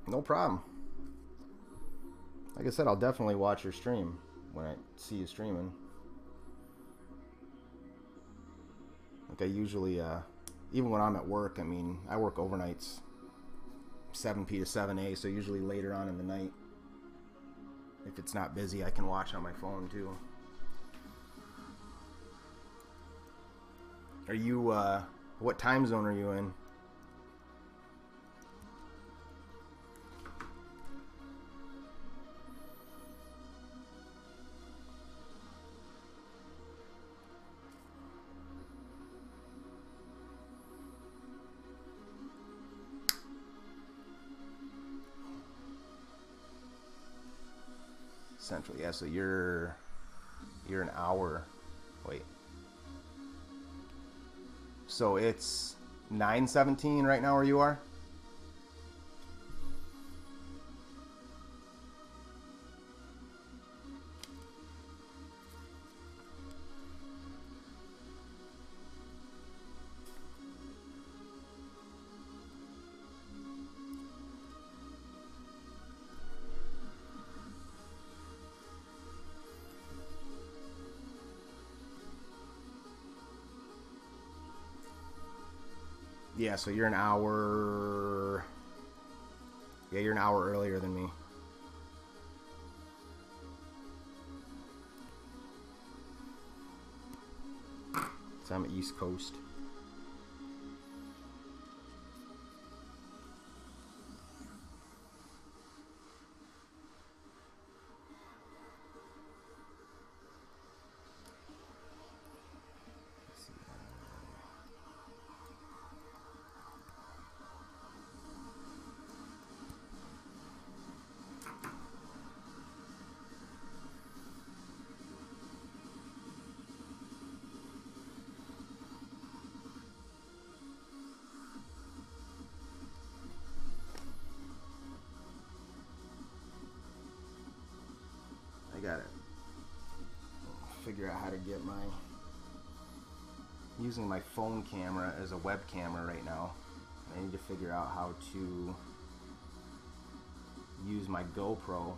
S7: No problem. Like I said, I'll definitely watch your stream when I see you streaming. Like I usually, even when I'm at work, I mean, I work overnights, 7 p to 7 a, so usually later on in the night. If it's not busy, I can watch on my phone too. Are you, what time zone are you in? Central, yeah, so you're an hour. Wait. So it's 9:17 right now where you are? Yeah, so you're an hour... Yeah, you're an hour earlier than me. So I'm East Coast. I gotta figure out how to get my... using my phone camera as a web camera right now. I need to figure out how to use my GoPro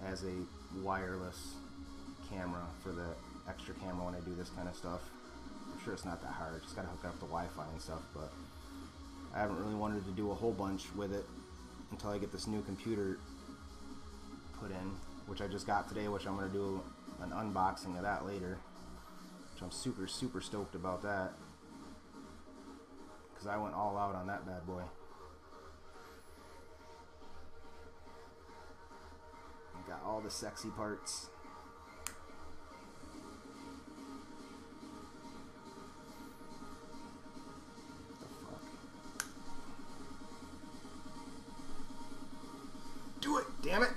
S7: as a wireless camera for the extra camera when I do this kind of stuff. I'm sure it's not that hard, just gotta hook up the Wi-Fi and stuff, but I haven't really wanted to do a whole bunch with it until I get this new computer put in, which I just got today, which I'm gonna do an unboxing of that later, which I'm super stoked about that, because I went all out on that bad boy. I got all the sexy parts. What the fuck? Do it, damn it!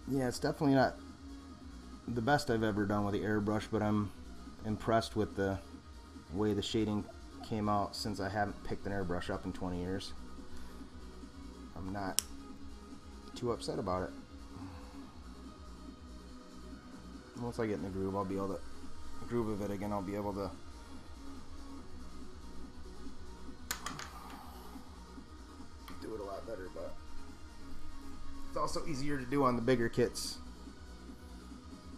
S7: Yeah, it's definitely not the best I've ever done with the airbrush, but I'm impressed with the way the shading came out since I haven't picked an airbrush up in 20 years. I'm not too upset about it. Once I get in the groove, I'll be able to groove of it again. I'll be able to do it a lot better, but it's also easier to do on the bigger kits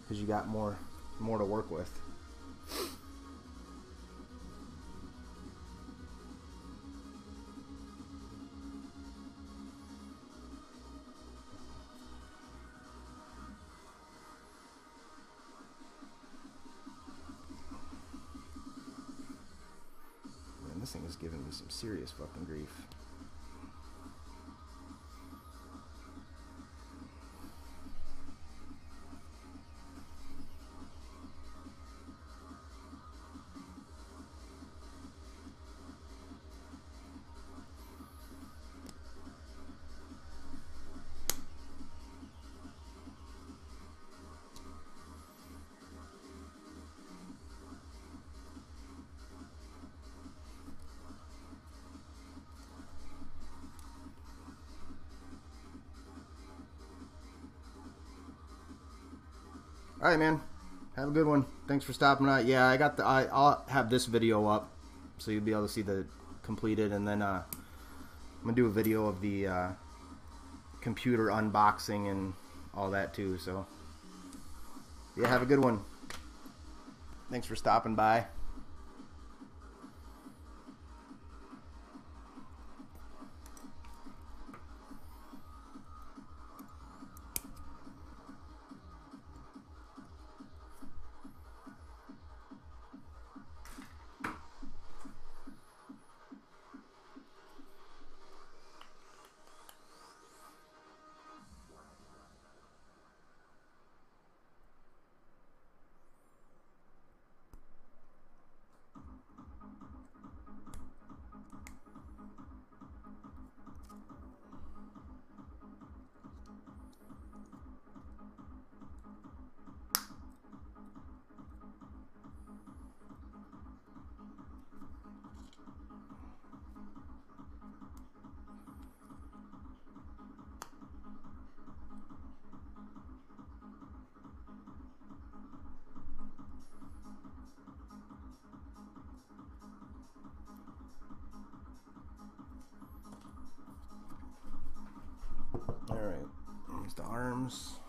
S7: because you got more to work with. Man, this thing is giving me some serious fucking grief. All right, man. Have a good one. Thanks for stopping by. Yeah, I got the. I'll have this video up, so you'll be able to see the completed, and then I'm gonna do a video of the computer unboxing and all that too. So yeah, have a good one. Thanks for stopping by. Alright, here's the arms.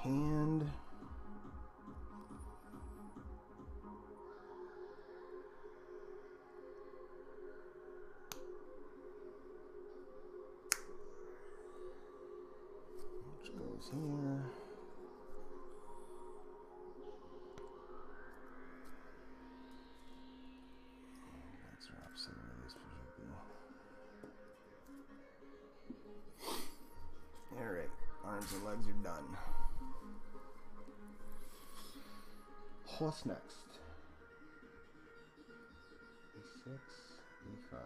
S7: Hand. Which goes here. Legs are opposite where this should be. Alright, arms and legs are done. What's next? E6, E5.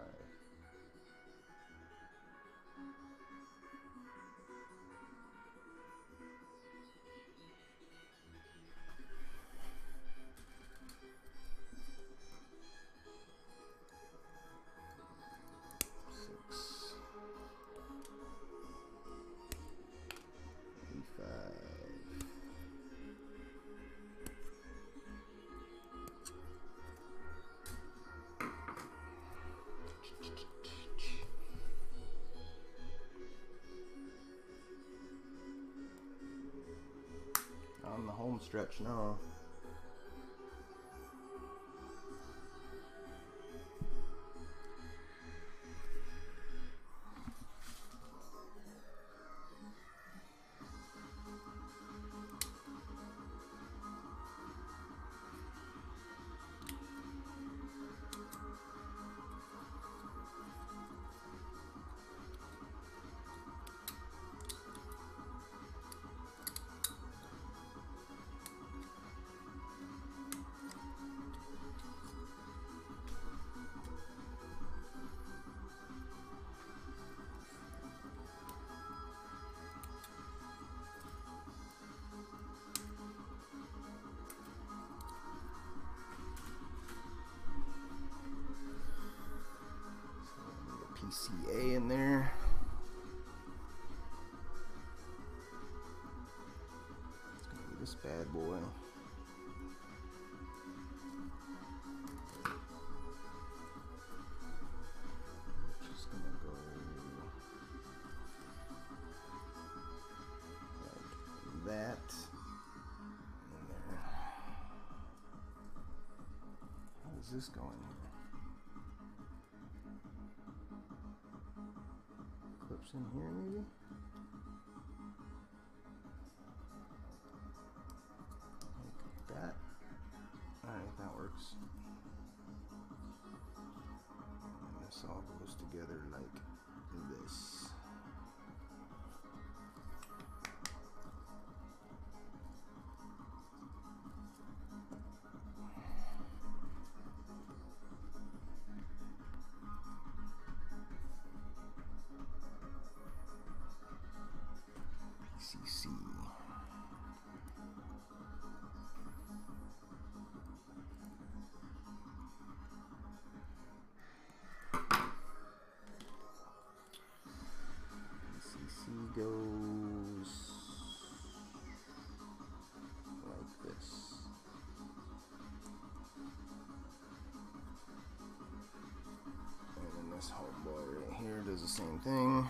S7: On the home stretch now. PCA in there. this bad boy. Just gonna go like that. In there. How is this going here? Clips in here maybe? Like that. Alright, that works. And this all goes together like this. PCC. PCC goes like this. And then this homeboy right here does the same thing.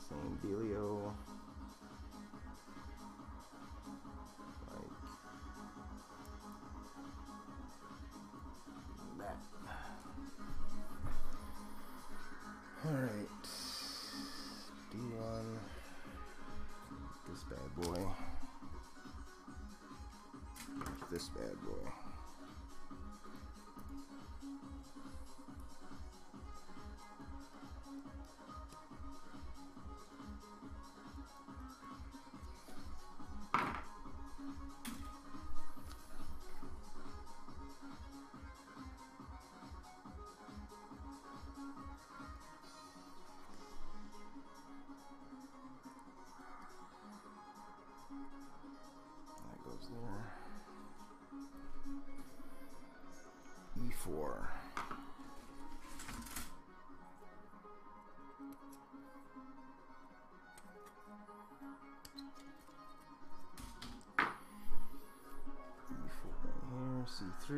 S7: Same dealio. Like that. Alright. D1. This bad boy. This bad boy. That goes there. E4. E4 right here, C3.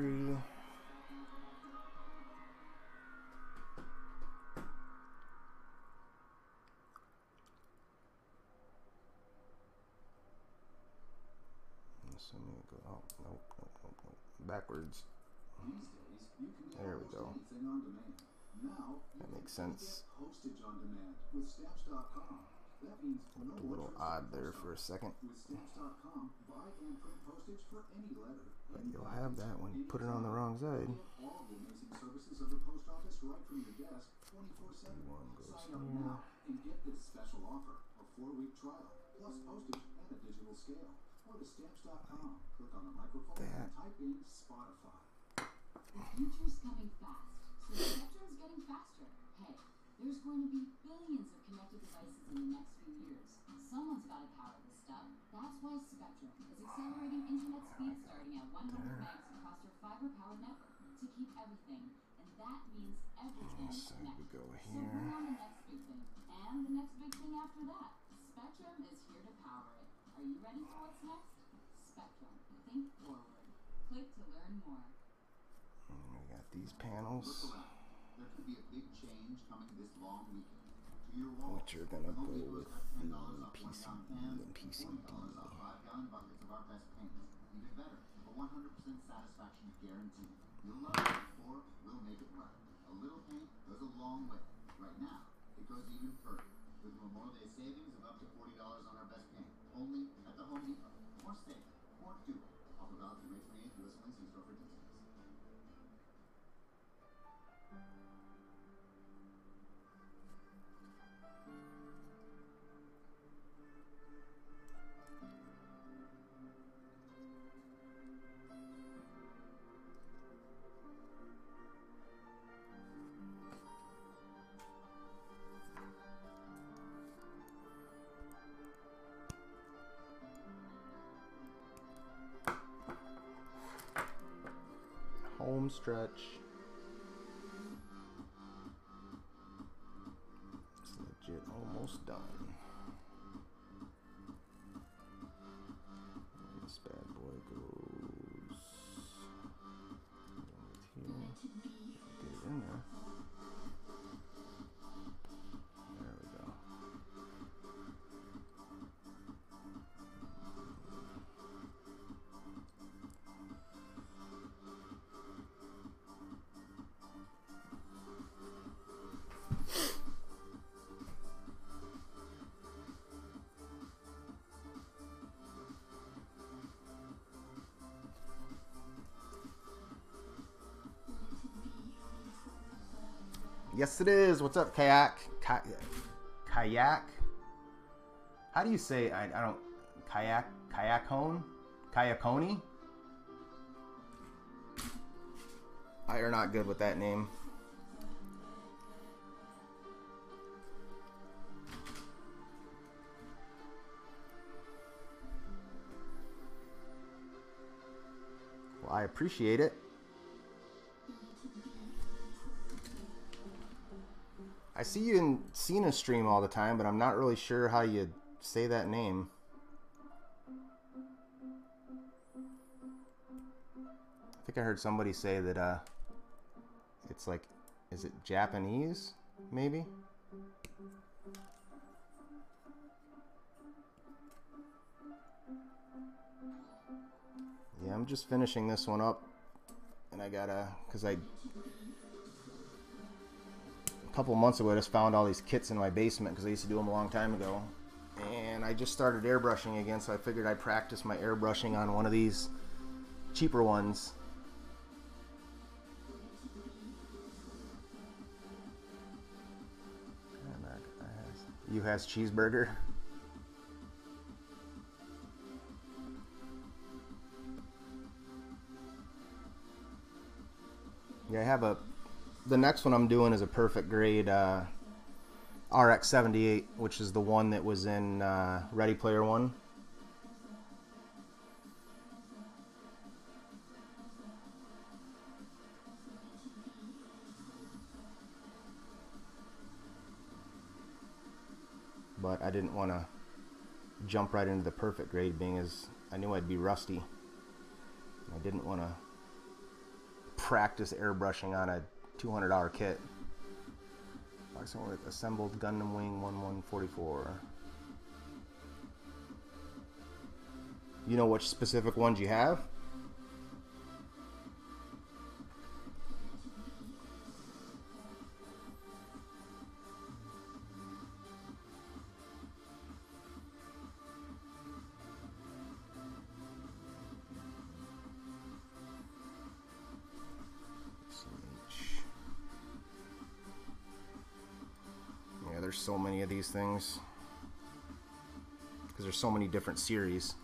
S7: Assuming it goes, oh, nope. Backwards. There we go. That makes sense. Looked a little odd there for a second. But you'll have that when you put it on the wrong side. D1 goes here.
S8: And get this special offer, a 4-week trial, plus postage and a digital scale. Or to stamps.com. Click on the microphone and type in Spotify.
S5: The future's coming fast, so Spectrum's getting faster. Hey, there's going to be billions of connected devices in the next few years. Someone's got to power this stuff. That's why Spectrum is accelerating internet speed starting at 100 megs across your fiber-powered network to keep everything. And that means everything
S7: So we
S5: connected.
S7: go
S5: So
S7: here.
S5: bring on the next big thing. And the next big thing after that. Spectrum is here to power it. Are you ready for what's next? Spectrum. Think forward. Click to learn more.
S7: And we got these panels,
S8: There could be a big change coming this long weekend. To your wall,
S7: which are gonna go with the PCB and PCD.
S8: 5-gallon buckets of our best paint. Even better, a 100% satisfaction guarantee. You'll love it, or we'll make it right. A little paint goes a long way. Right now, it goes even further. With Memorial Day savings of up to $40 on our best paint. Only at the Home Depot. Or save, or do it. Offer valid through May 28th. U.S. only. See store for details.
S7: Home stretch. Yes, it is. What's up, Kayak? Kayak? How do you say? I don't. Kayak? Kayakone? Kayakone? I are not good with that name. Well, I appreciate it. I see you in Cena stream all the time, but I'm not really sure how you say that name. I think I heard somebody say that it's like, is it Japanese, maybe? Yeah, I'm just finishing this one up, and I gotta, because a couple months ago I just found all these kits in my basement because I used to do them a long time ago, and I just started airbrushing again, so I figured I'd practice my airbrushing on one of these cheaper ones. You has cheeseburger. Yeah, I have the next one I'm doing is a perfect grade RX-78, which is the one that was in Ready Player One. But I didn't want to jump right into the perfect grade, being as I knew I'd be rusty. I didn't want to practice airbrushing on a $200 kit. Boxing with assembled Gundam Wing 1144. You know which specific ones you have? There's so many of these things because there's so many different series.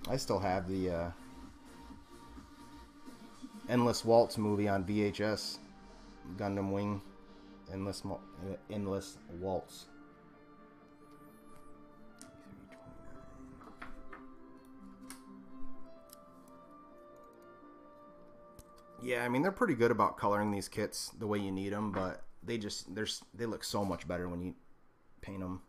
S7: I still have the Endless Waltz movie on VHS. Gundam Wing Endless Waltz. Yeah, I mean, they're pretty good about coloring these kits the way you need them, but they look so much better when you paint them.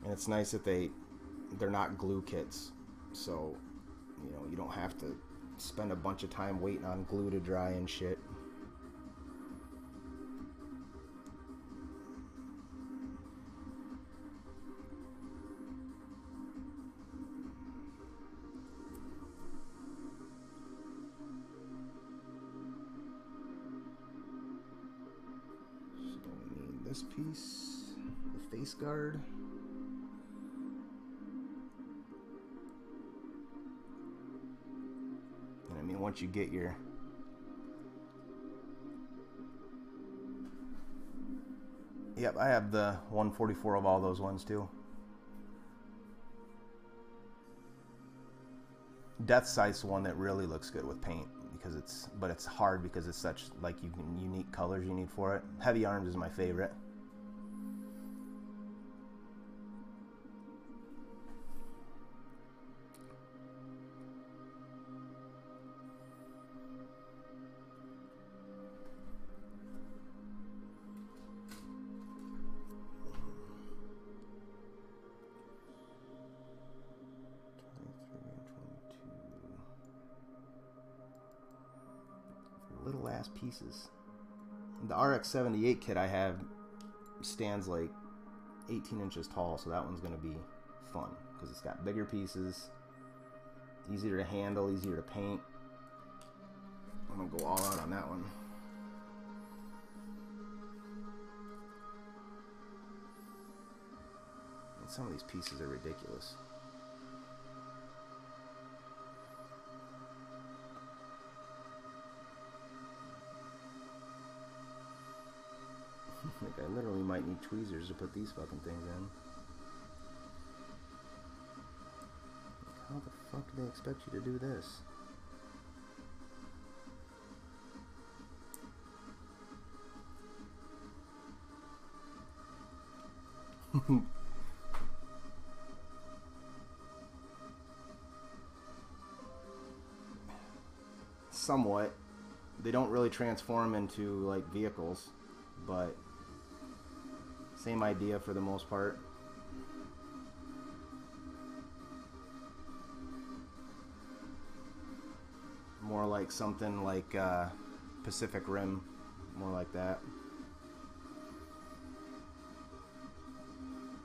S7: And it's nice that they're not glue kits, so you don't have to spend a bunch of time waiting on glue to dry and shit. This piece, the face guard. And I mean, once you get your Yep, I have the 144 of all those ones too. Death Sight's the one that really looks good with paint because it's hard because it's such unique colors you need for it. Heavy Arms is my favorite. Little ass pieces. The RX-78 kit I have stands like 18 inches tall, so that one's going to be fun because it's got bigger pieces, easier to handle, easier to paint. I'm going to go all out on that one. Some of these pieces are ridiculous. Like, I literally might need tweezers to put these fucking things in. Like, how the fuck do they expect you to do this? Somewhat. They don't really transform into like vehicles, but same idea for the most part. More like something like Pacific Rim, more like that.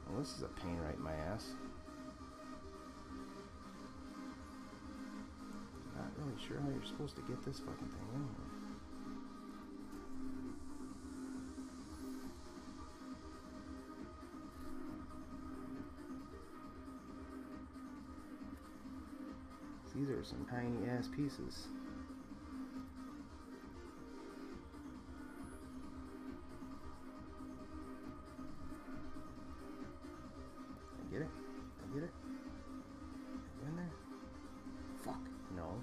S7: Well, this is a pain right in my ass. Not really sure how you're supposed to get this fucking thing in here. These are some tiny ass pieces. I get it. I get it. In there? Fuck. No.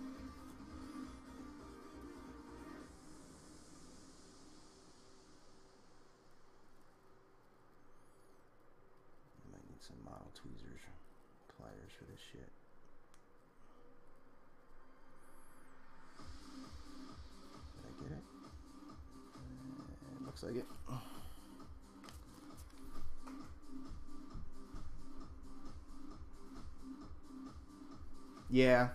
S7: I might need some model tweezers, pliers for this shit. Did I get it? Looks like it. Yeah.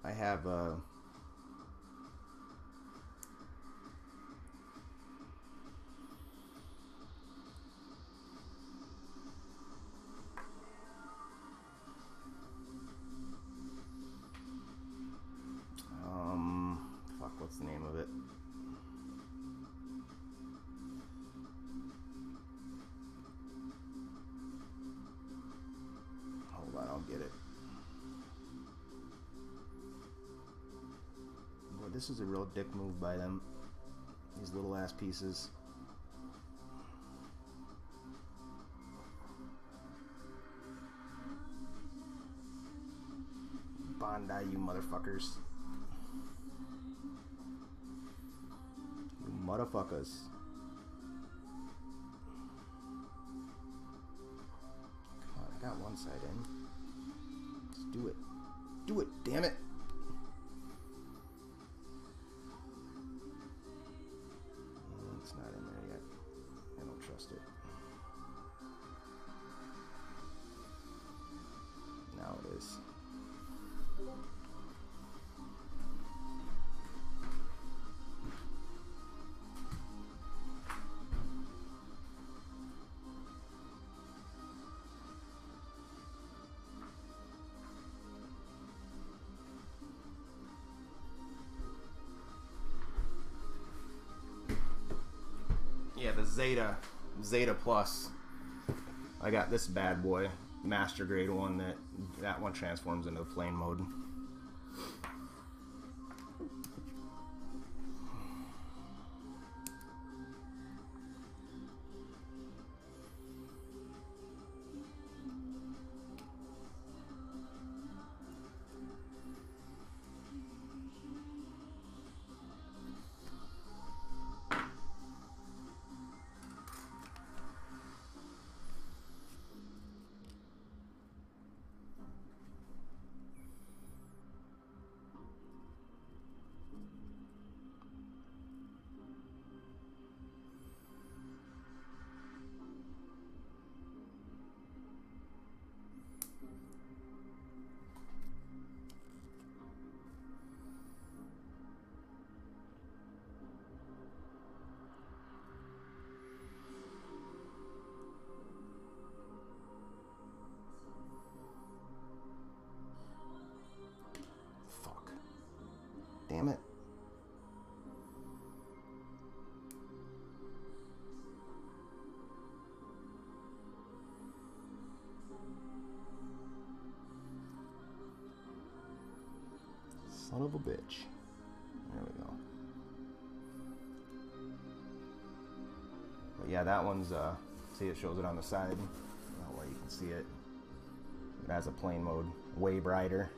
S7: I have fuck, what's the name of it? Hold on, I'll get it. Boy, this is a real dick move by them. These little ass pieces. Bondi, you motherfuckers. You motherfuckers. Come on, I got one side in. Let's do it. Do it, damn it. It's not in there yet. I don't trust it. Now it is. Yeah, the Zeta Plus. I got this bad boy, master grade one. That one transforms into the plane mode. a bitch. There we go. But yeah, that one's, see, it shows it on the side. That way you can see it. It has a plane mode, way brighter.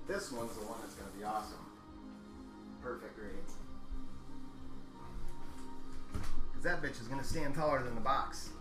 S7: This one's the one that's going to be awesome. Perfect grade. Because that bitch is going to stand taller than the box.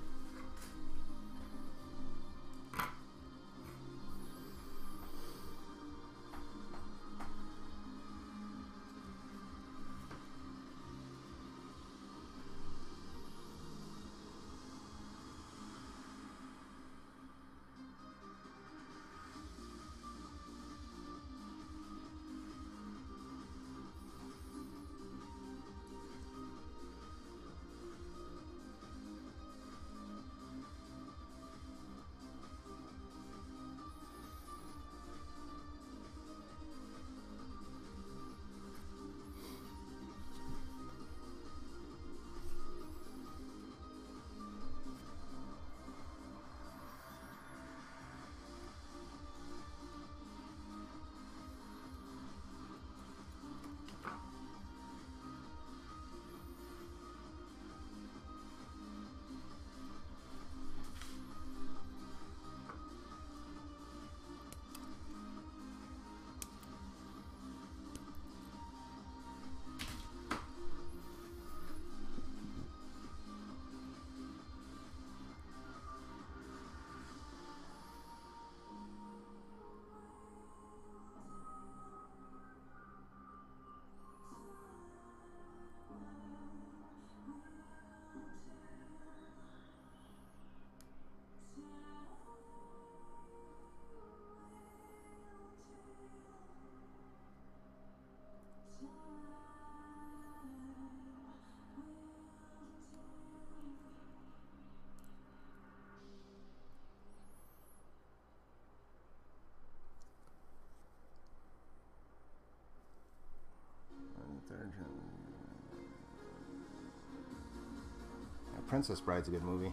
S7: Yeah, Princess Bride's a good movie.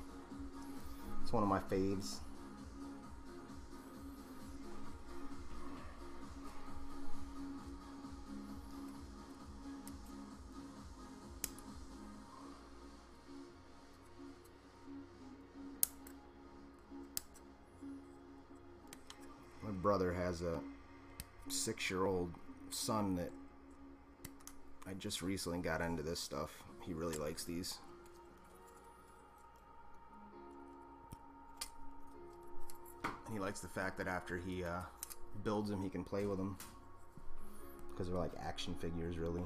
S7: It's one of my faves. My brother has a 6-year-old son that I just recently got into this stuff. He really likes these. And he likes the fact that after he builds them, he can play with them. Because they're like action figures, really.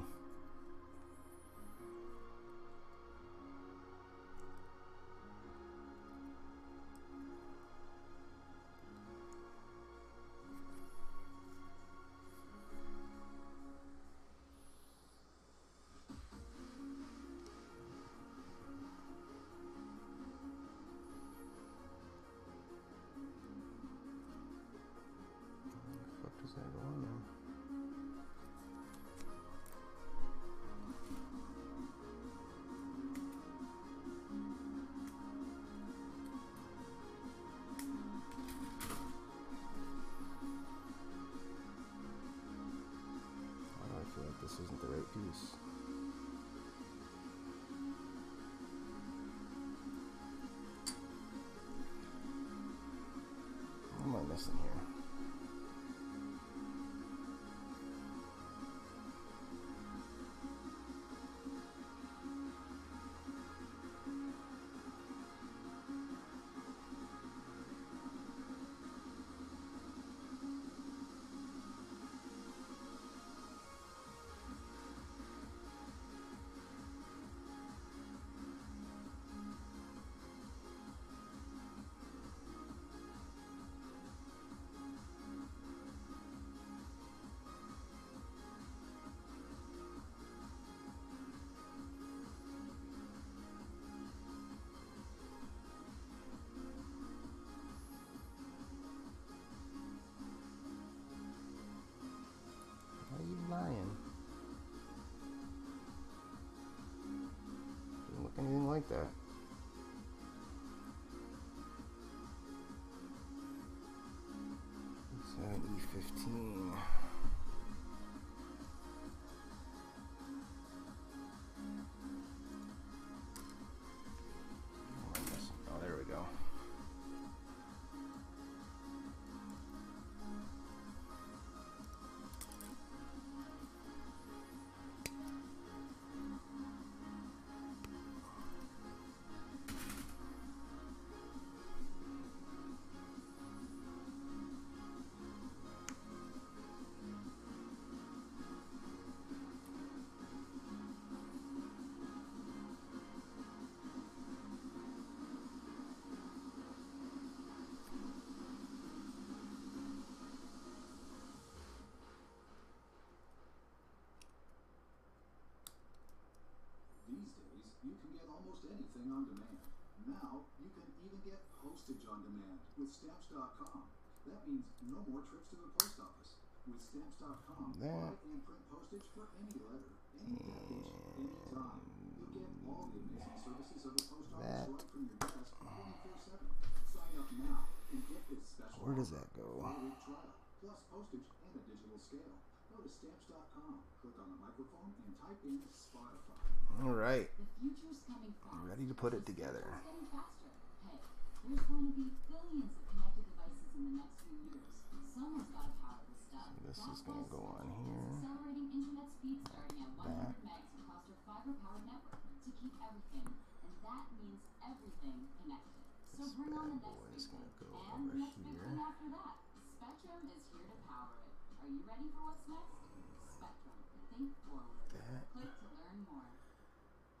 S7: This isn't the right piece. What am I missing here? that. E15. Oh, there we go.
S6: These days, you can get almost anything on demand. Now, you can even get postage on demand with Stamps.com. That means no more trips to the post office. With Stamps.com, buy and print postage for any letter, any package, anytime. You'll get all the amazing services of the post office right from your desk 24/7. Sign up now and get this special
S7: Where does that go?
S6: 4-week trial, plus postage and a digital scale. Go to Stamps.com, click on the microphone, and type in Spotify.
S7: All right.
S5: The future's coming fast.
S7: I'm ready to put it together.
S5: It's getting faster. Hey, there's going to be billions of connected devices in the next few years. Someone's got to power this stuff.
S7: This is going to go on here.
S5: Accelerating internet speeds starting at 100 megs across our fiber-powered network to keep everything, and that means everything connected. So bring on the next big thing, and the next big thing after that. Spectrum is here to power it. Are you ready for what's next? Spectrum. Think forward. Click to learn more.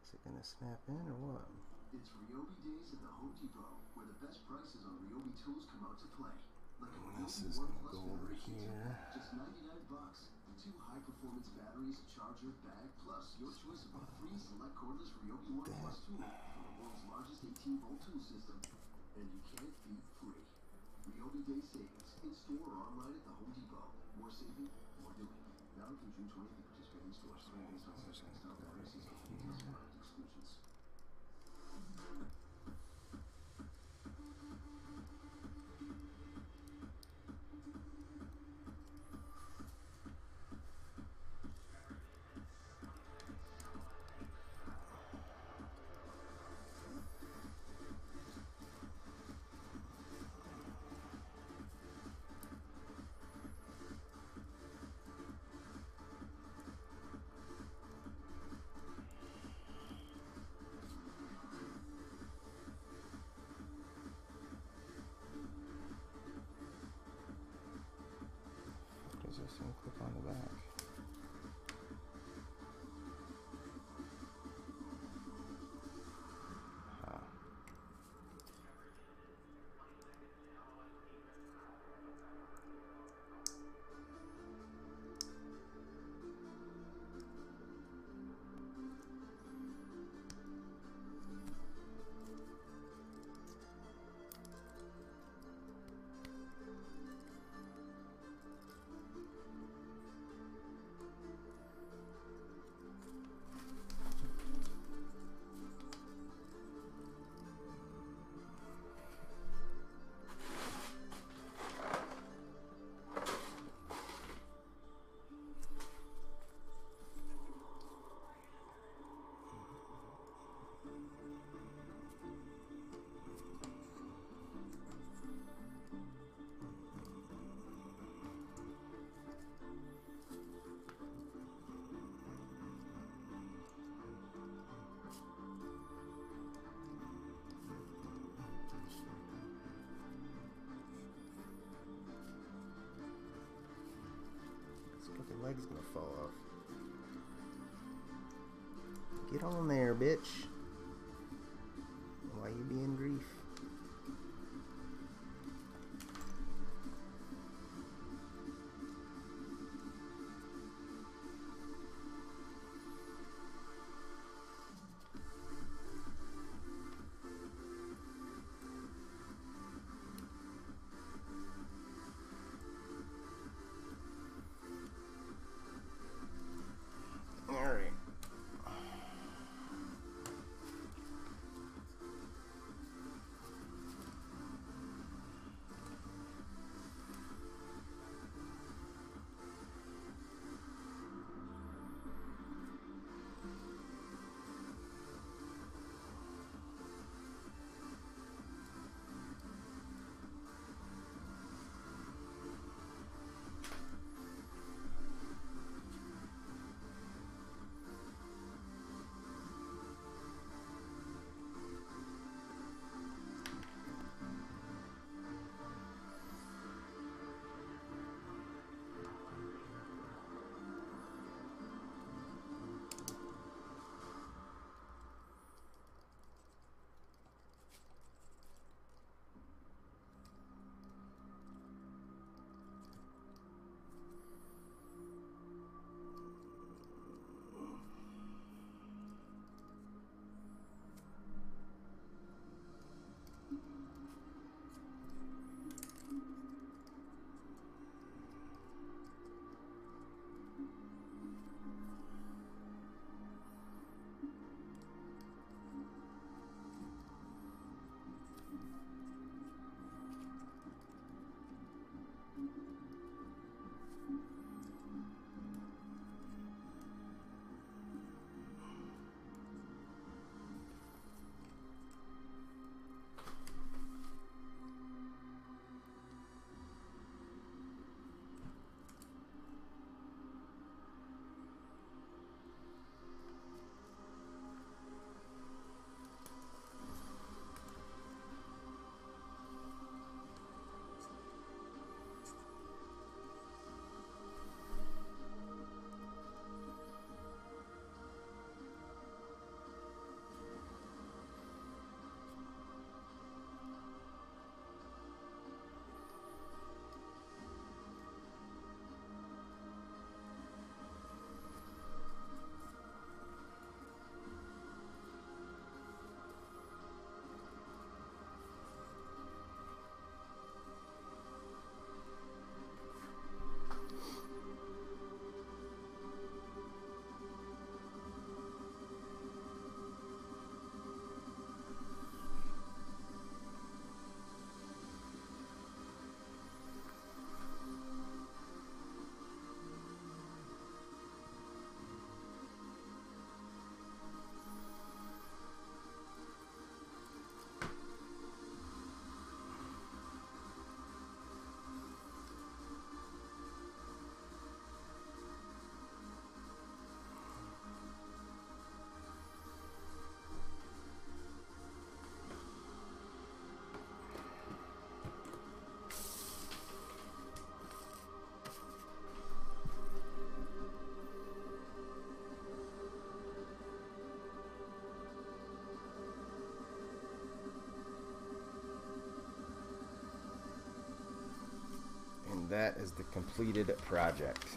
S7: Is it going to snap in or what?
S8: It's Ryobi days at the Home Depot, where the best prices on Ryobi tools come out to play. Like a
S7: This
S8: Ryobi
S7: is going
S8: 1
S7: to
S8: Plus
S7: go over
S8: battery kit,
S7: here.
S8: just $99. And 2 high-performance batteries, charger, bag, plus your choice of a free select cordless Ryobi 1 Plus tool from the world's largest 18-volt tool system. And you can't beat free. Ryobi Day savings in store or online at the Home Depot. More saving, more doing. Valid through June 20th at participating stores. Free based on such style batteries and details and product exclusions.
S7: Does this thing click on the back? The leg's gonna fall off. Get on there, bitch. Why you being grief? that is the completed project.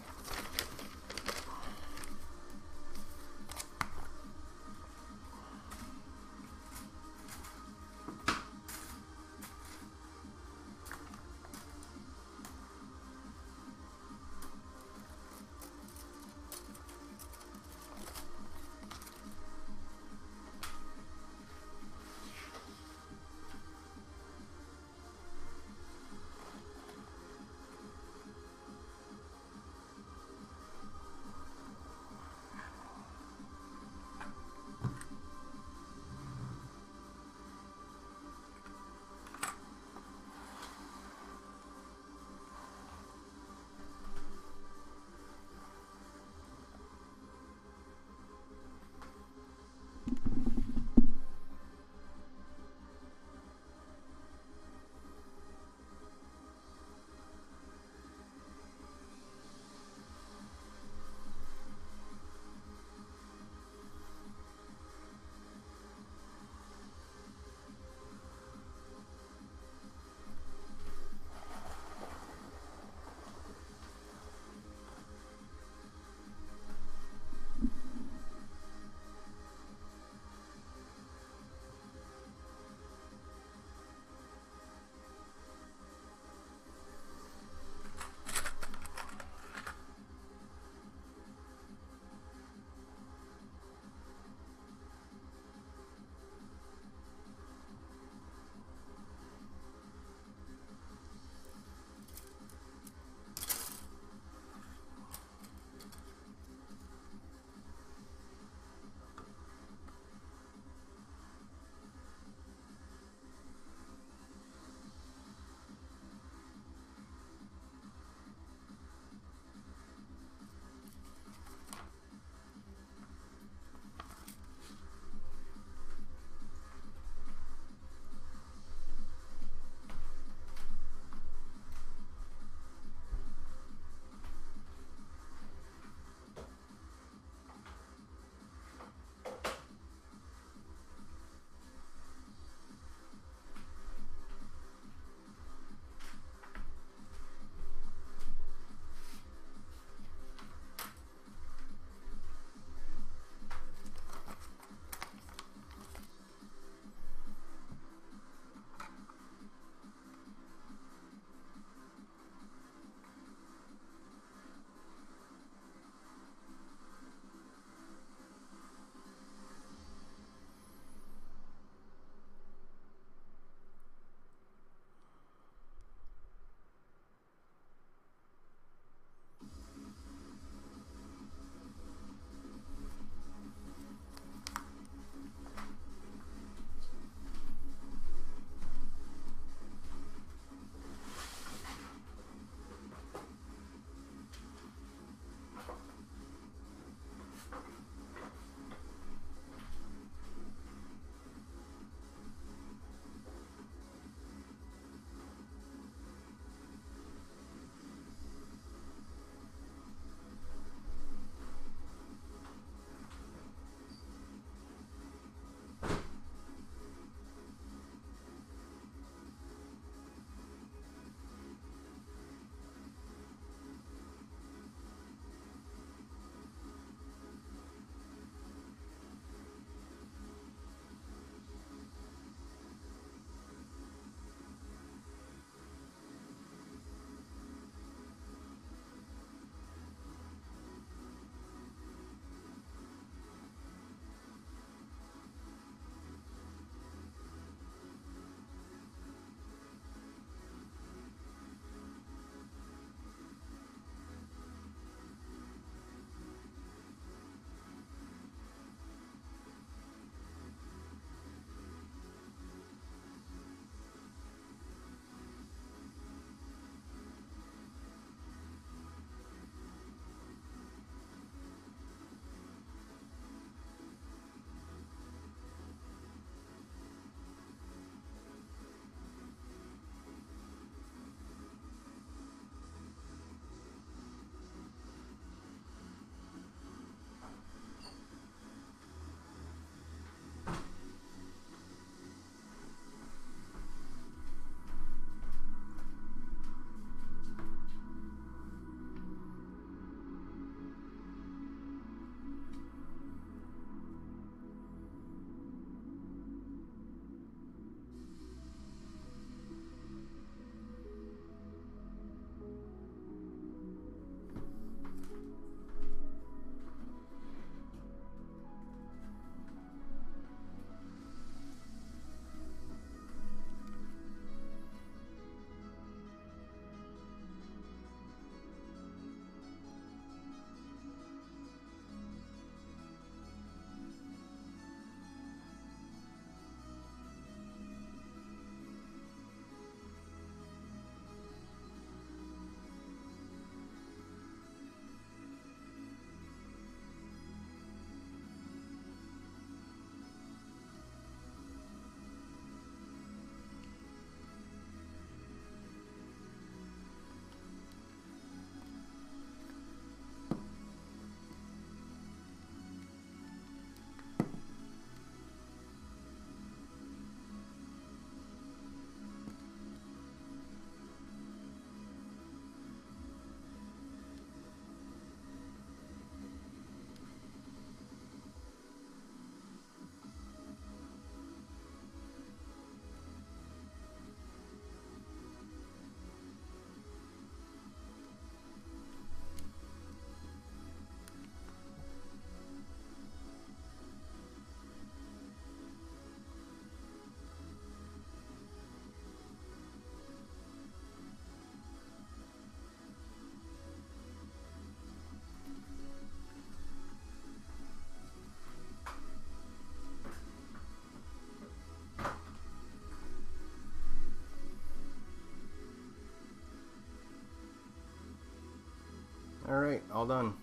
S7: Alright, all done.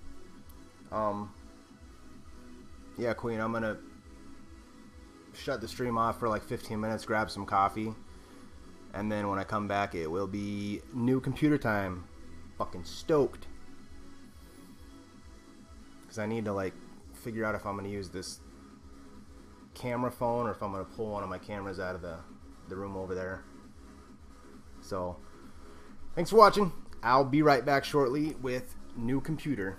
S7: Yeah, Queen, I'm gonna shut the stream off for like 15 minutes, grab some coffee, and then when I come back it will be new computer time. Fucking stoked. Because I need to like figure out if I'm gonna use this camera phone or if I'm gonna pull one of my cameras out of the room over there. So thanks for watching. I'll be right back shortly with new computer.